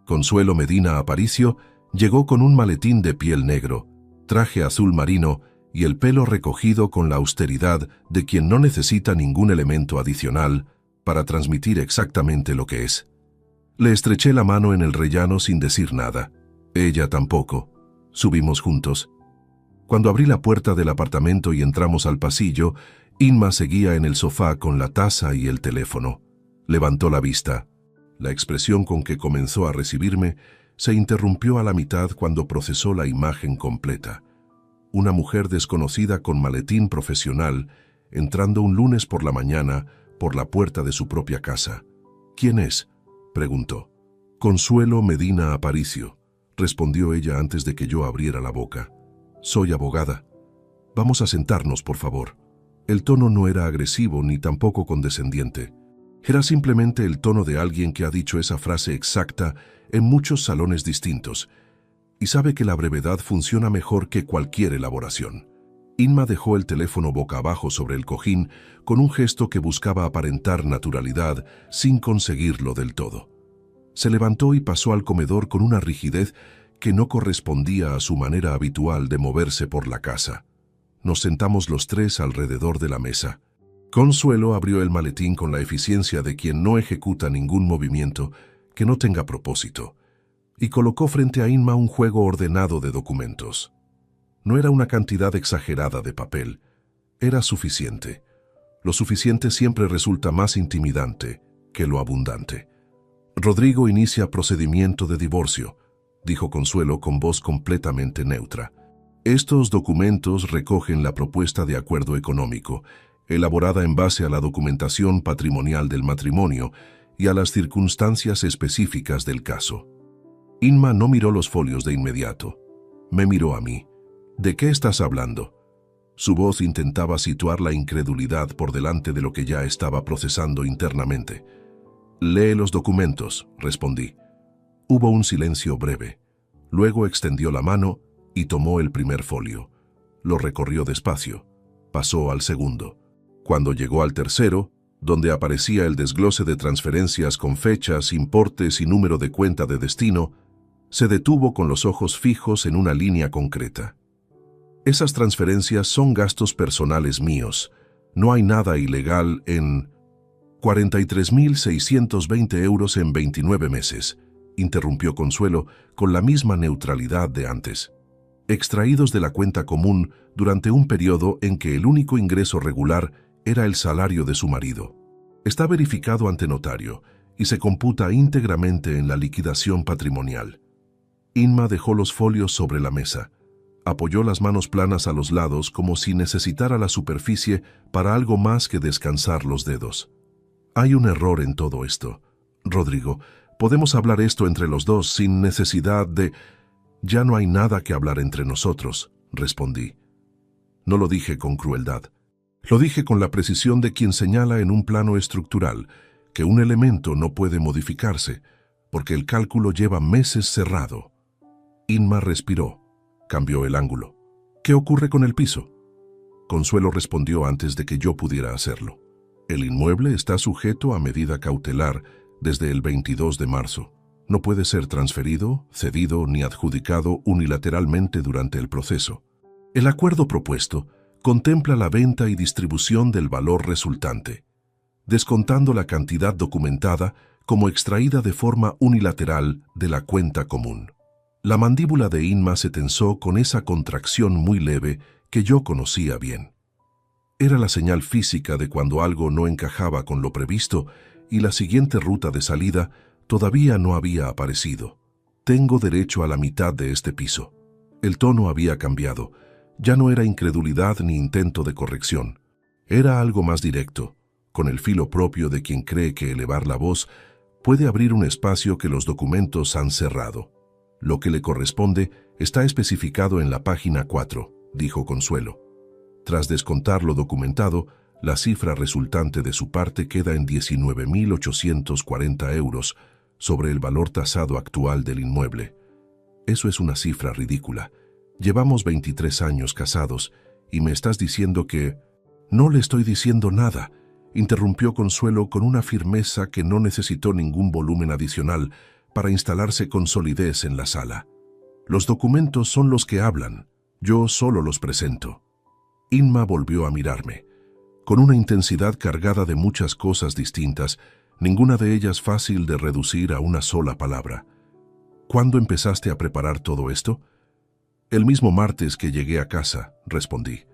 Consuelo Medina Aparicio llegó con un maletín de piel negro, traje azul marino y el pelo recogido con la austeridad de quien no necesita ningún elemento adicional para transmitir exactamente lo que es. Le estreché la mano en el rellano sin decir nada. Ella tampoco. Subimos juntos. Cuando abrí la puerta del apartamento y entramos al pasillo, Inma seguía en el sofá con la taza y el teléfono. Levantó la vista. La expresión con que comenzó a recibirme se interrumpió a la mitad cuando procesó la imagen completa. Una mujer desconocida con maletín profesional, entrando un lunes por la mañana por la puerta de su propia casa. «¿Quién es?», preguntó. «Consuelo Medina Aparicio», respondió ella antes de que yo abriera la boca. «Soy abogada. Vamos a sentarnos, por favor». El tono no era agresivo ni tampoco condescendiente. Era simplemente el tono de alguien que ha dicho esa frase exacta en muchos salones distintos. y sabe que la brevedad funciona mejor que cualquier elaboración. Inma dejó el teléfono boca abajo sobre el cojín con un gesto que buscaba aparentar naturalidad sin conseguirlo del todo. Se levantó y pasó al comedor con una rigidez que no correspondía a su manera habitual de moverse por la casa. Nos sentamos los tres alrededor de la mesa. Consuelo abrió el maletín con la eficiencia de quien no ejecuta ningún movimiento que no tenga propósito, y colocó frente a Inma un juego ordenado de documentos. No era una cantidad exagerada de papel, era suficiente. Lo suficiente siempre resulta más intimidante que lo abundante. Rodrigo inicia procedimiento de divorcio, dijo Consuelo con voz completamente neutra. Estos documentos recogen la propuesta de acuerdo económico, elaborada en base a la documentación patrimonial del matrimonio y a las circunstancias específicas del caso. Inma no miró los folios de inmediato. Me miró a mí. ¿De qué estás hablando? Su voz intentaba situar la incredulidad por delante de lo que ya estaba procesando internamente. Lee los documentos, respondí. Hubo un silencio breve. Luego extendió la mano y tomó el primer folio. Lo recorrió despacio. Pasó al segundo. Cuando llegó al tercero, donde aparecía el desglose de transferencias con fechas, importes y número de cuenta de destino, se detuvo con los ojos fijos en una línea concreta. Esas transferencias son gastos personales míos. No hay nada ilegal en 43.620 euros en 29 meses, interrumpió Consuelo con la misma neutralidad de antes. Extraídos de la cuenta común durante un periodo en que el único ingreso regular era el salario de su marido. Está verificado ante notario y se computa íntegramente en la liquidación patrimonial. Inma dejó los folios sobre la mesa. Apoyó las manos planas a los lados como si necesitara la superficie para algo más que descansar los dedos. Hay un error en todo esto. Rodrigo, podemos hablar esto entre los dos sin necesidad de... Ya no hay nada que hablar entre nosotros, respondí. No lo dije con crueldad. Lo dije con la precisión de quien señala en un plano estructural que un elemento no puede modificarse, porque el cálculo lleva meses cerrado. Inma respiró, cambió el ángulo. ¿Qué ocurre con el piso? Consuelo respondió antes de que yo pudiera hacerlo. El inmueble está sujeto a medida cautelar desde el 22 de marzo. No puede ser transferido, cedido ni adjudicado unilateralmente durante el proceso. El acuerdo propuesto contempla la venta y distribución del valor resultante, descontando la cantidad documentada como extraída de forma unilateral de la cuenta común. La mandíbula de Inma se tensó con esa contracción muy leve que yo conocía bien. Era la señal física de cuando algo no encajaba con lo previsto y la siguiente ruta de salida todavía no había aparecido. Tengo derecho a la mitad de este piso. El tono había cambiado. Ya no era incredulidad ni intento de corrección. Era algo más directo, con el filo propio de quien cree que elevar la voz puede abrir un espacio que los documentos han cerrado. Lo que le corresponde está especificado en la página 4, dijo Consuelo. Tras descontar lo documentado, la cifra resultante de su parte queda en 19.840 euros sobre el valor tasado actual del inmueble. Eso es una cifra ridícula. Llevamos 23 años casados y me estás diciendo que... No le estoy diciendo nada, interrumpió Consuelo con una firmeza que no necesitó ningún volumen adicional para instalarse con solidez en la sala. Los documentos son los que hablan, yo solo los presento. Inma volvió a mirarme. Con una intensidad cargada de muchas cosas distintas, ninguna de ellas fácil de reducir a una sola palabra. ¿Cuándo empezaste a preparar todo esto? El mismo martes que llegué a casa, respondí.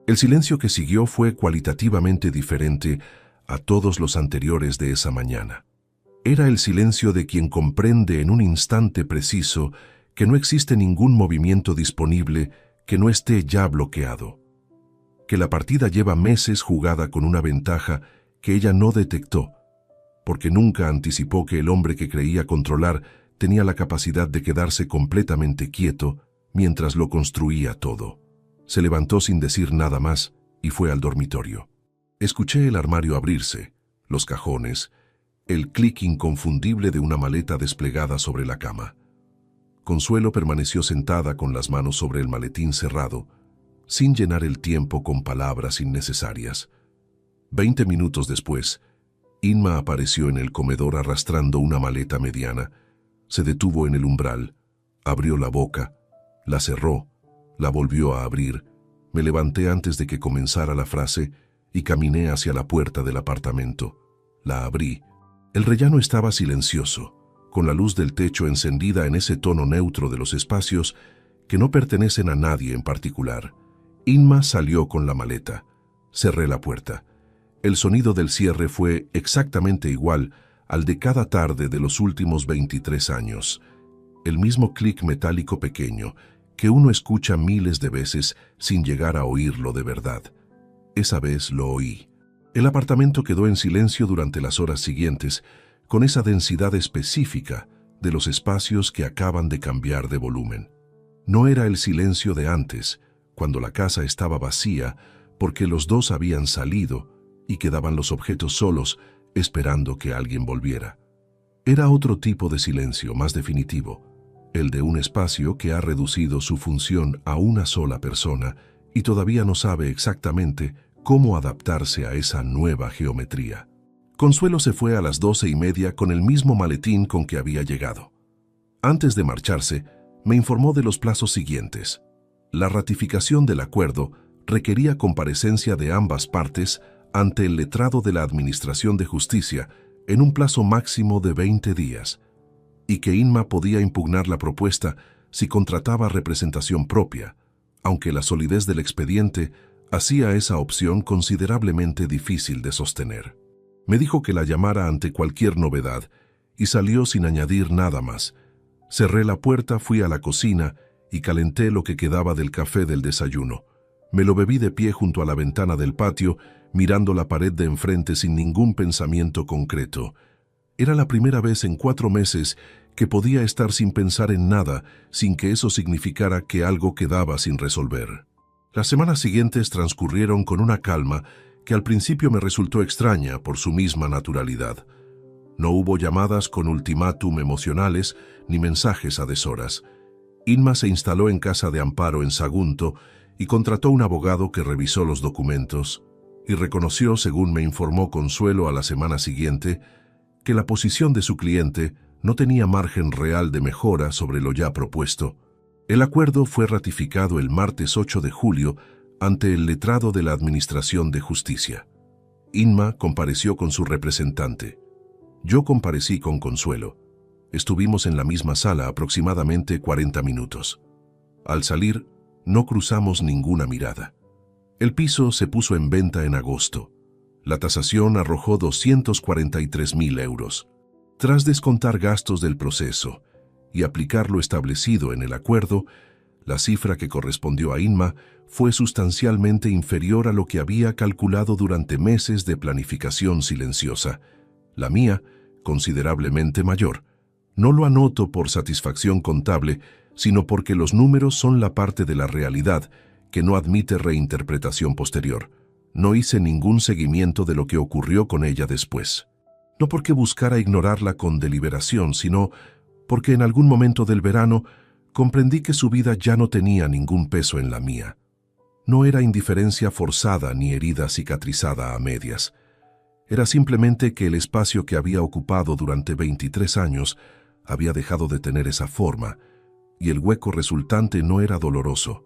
El silencio que siguió fue cualitativamente diferente a todos los anteriores de esa mañana. Era el silencio de quien comprende en un instante preciso que no existe ningún movimiento disponible que no esté ya bloqueado, que la partida lleva meses jugada con una ventaja que ella no detectó, porque nunca anticipó que el hombre que creía controlar tenía la capacidad de quedarse completamente quieto mientras lo construía todo. Se levantó sin decir nada más y fue al dormitorio. Escuché el armario abrirse, los cajones, el clic inconfundible de una maleta desplegada sobre la cama. Consuelo permaneció sentada con las manos sobre el maletín cerrado, sin llenar el tiempo con palabras innecesarias. 20 minutos después, Inma apareció en el comedor arrastrando una maleta mediana. Se detuvo en el umbral, abrió la boca, la cerró, la volvió a abrir. Me levanté antes de que comenzara la frase y caminé hacia la puerta del apartamento. La abrí. El rellano estaba silencioso, con la luz del techo encendida en ese tono neutro de los espacios que no pertenecen a nadie en particular. Inma salió con la maleta. Cerré la puerta. El sonido del cierre fue exactamente igual al de cada tarde de los últimos 23 años. El mismo clic metálico pequeño que uno escucha miles de veces sin llegar a oírlo de verdad. Esa vez lo oí. El apartamento quedó en silencio durante las horas siguientes, con esa densidad específica de los espacios que acaban de cambiar de volumen. No era el silencio de antes, cuando la casa estaba vacía porque los dos habían salido y quedaban los objetos solos esperando que alguien volviera. Era otro tipo de silencio más definitivo, el de un espacio que ha reducido su función a una sola persona y todavía no sabe exactamente cómo adaptarse a esa nueva geometría. Consuelo se fue a las 12:30 con el mismo maletín con que había llegado. Antes de marcharse, me informó de los plazos siguientes. La ratificación del acuerdo requería comparecencia de ambas partes ante el letrado de la Administración de Justicia en un plazo máximo de 20 días, y que Inma podía impugnar la propuesta si contrataba representación propia, aunque la solidez del expediente hacía esa opción considerablemente difícil de sostener. Me dijo que la llamara ante cualquier novedad y salió sin añadir nada más. Cerré la puerta, fui a la cocina y calenté lo que quedaba del café del desayuno. Me lo bebí de pie junto a la ventana del patio, mirando la pared de enfrente sin ningún pensamiento concreto. Era la primera vez en 4 meses que podía estar sin pensar en nada, sin que eso significara que algo quedaba sin resolver. Las semanas siguientes transcurrieron con una calma que al principio me resultó extraña por su misma naturalidad. No hubo llamadas con ultimátum emocionales ni mensajes a deshoras. Inma se instaló en casa de Amparo en Sagunto y contrató un abogado que revisó los documentos y reconoció, según me informó Consuelo a la semana siguiente, que la posición de su cliente no tenía margen real de mejora sobre lo ya propuesto. El acuerdo fue ratificado el martes 8 de julio ante el letrado de la Administración de Justicia. Inma compareció con su representante. Yo comparecí con Consuelo. Estuvimos en la misma sala aproximadamente 40 minutos. Al salir, no cruzamos ninguna mirada. El piso se puso en venta en agosto. La tasación arrojó 243.000 euros. Tras descontar gastos del proceso y aplicar lo establecido en el acuerdo, la cifra que correspondió a Inma fue sustancialmente inferior a lo que había calculado durante meses de planificación silenciosa. La mía, considerablemente mayor. No lo anoto por satisfacción contable, sino porque los números son la parte de la realidad que no admite reinterpretación posterior. No hice ningún seguimiento de lo que ocurrió con ella después. No porque buscara ignorarla con deliberación, sino porque en algún momento del verano comprendí que su vida ya no tenía ningún peso en la mía. No era indiferencia forzada ni herida cicatrizada a medias. Era simplemente que el espacio que había ocupado durante 23 años había dejado de tener esa forma, y el hueco resultante no era doloroso,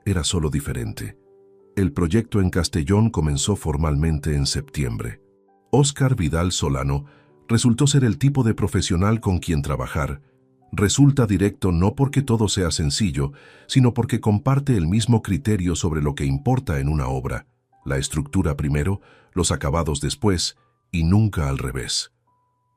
era solo diferente. El proyecto en Castellón comenzó formalmente en septiembre. Óscar Vidal Solano resultó ser el tipo de profesional con quien trabajar. Resulta directo no porque todo sea sencillo, sino porque comparte el mismo criterio sobre lo que importa en una obra, la estructura primero, los acabados después, y nunca al revés.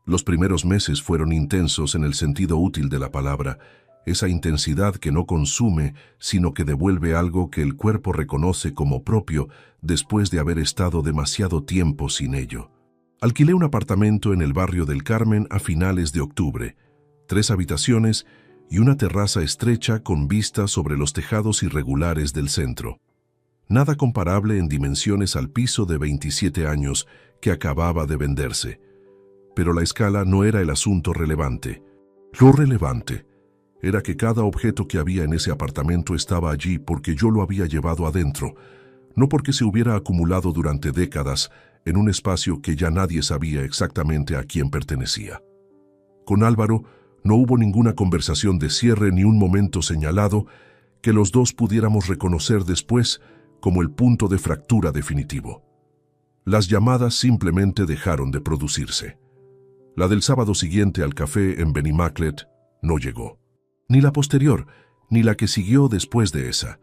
Los primeros meses fueron intensos en el sentido útil de la palabra, esa intensidad que no consume, sino que devuelve algo que el cuerpo reconoce como propio después de haber estado demasiado tiempo sin ello. Alquilé un apartamento en el barrio del Carmen a finales de octubre, 3 habitaciones y una terraza estrecha con vista sobre los tejados irregulares del centro. Nada comparable en dimensiones al piso de 27 años que acababa de venderse. Pero la escala no era el asunto relevante. Lo relevante era que cada objeto que había en ese apartamento estaba allí porque yo lo había llevado adentro, no porque se hubiera acumulado durante décadas en un espacio que ya nadie sabía exactamente a quién pertenecía. Con Álvaro no hubo ninguna conversación de cierre ni un momento señalado que los dos pudiéramos reconocer después como el punto de fractura definitivo. Las llamadas simplemente dejaron de producirse. La del sábado siguiente al café en Benimaclet no llegó. Ni la posterior, ni la que siguió después de esa.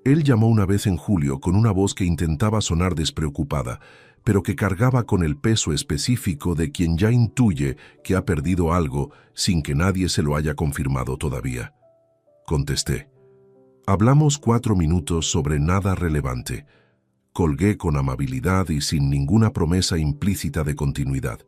Él llamó una vez en julio con una voz que intentaba sonar despreocupada, pero que cargaba con el peso específico de quien ya intuye que ha perdido algo sin que nadie se lo haya confirmado todavía. Contesté. Hablamos 4 minutos sobre nada relevante. Colgué con amabilidad y sin ninguna promesa implícita de continuidad.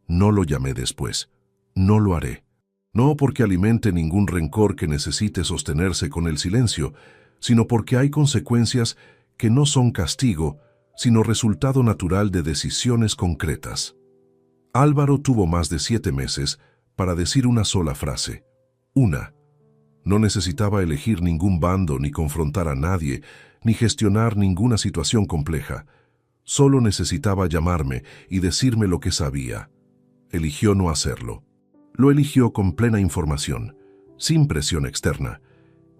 No lo llamé después. No lo haré. No porque alimente ningún rencor que necesite sostenerse con el silencio, sino porque hay consecuencias que no son castigo, sino resultado natural de decisiones concretas. Álvaro tuvo más de 7 meses para decir una sola frase. Una. No necesitaba elegir ningún bando ni confrontar a nadie, ni gestionar ninguna situación compleja. Solo necesitaba llamarme y decirme lo que sabía. Eligió no hacerlo. Lo eligió con plena información, sin presión externa,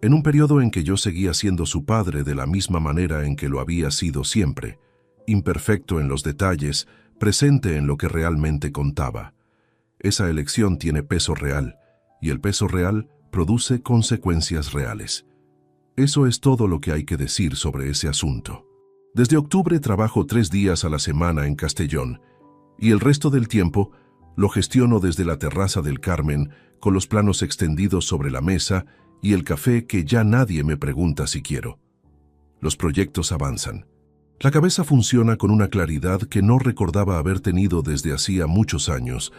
en un periodo en que yo seguía siendo su padre de la misma manera en que lo había sido siempre, imperfecto en los detalles, presente en lo que realmente contaba. Esa elección tiene peso real, y el peso real produce consecuencias reales. Eso es todo lo que hay que decir sobre ese asunto. Desde octubre trabajo 3 días a la semana en Castellón, y el resto del tiempo lo gestiono desde la terraza del Carmen, con los planos extendidos sobre la mesa y el café que ya nadie me pregunta si quiero. Los proyectos avanzan. La cabeza funciona con una claridad que no recordaba haber tenido desde hacía muchos años.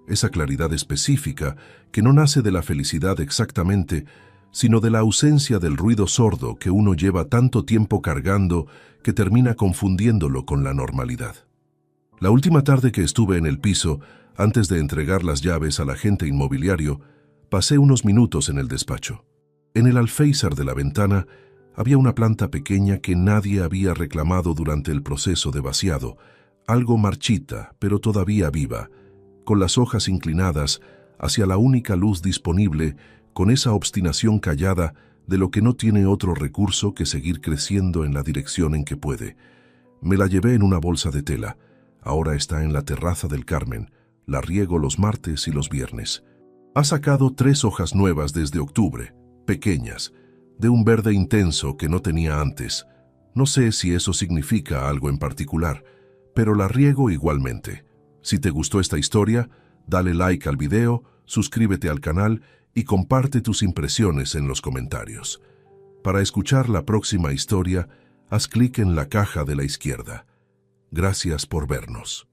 Esa claridad específica que no nace de la felicidad exactamente, sino de la ausencia del ruido sordo que uno lleva tanto tiempo cargando que termina confundiéndolo con la normalidad. La última tarde que estuve en el piso, antes de entregar las llaves al agente inmobiliario, pasé unos minutos en el despacho. En el alféizar de la ventana había una planta pequeña que nadie había reclamado durante el proceso de vaciado, algo marchita, pero todavía viva, con las hojas inclinadas hacia la única luz disponible, con esa obstinación callada de lo que no tiene otro recurso que seguir creciendo en la dirección en que puede. Me la llevé en una bolsa de tela. Ahora está en la terraza del Carmen. La riego los martes y los viernes. Ha sacado 3 hojas nuevas desde octubre, pequeñas, de un verde intenso que no tenía antes. No sé si eso significa algo en particular, pero la riego igualmente. Si te gustó esta historia, dale like al video, suscríbete al canal y comparte tus impresiones en los comentarios. Para escuchar la próxima historia, haz clic en la caja de la izquierda. Gracias por vernos.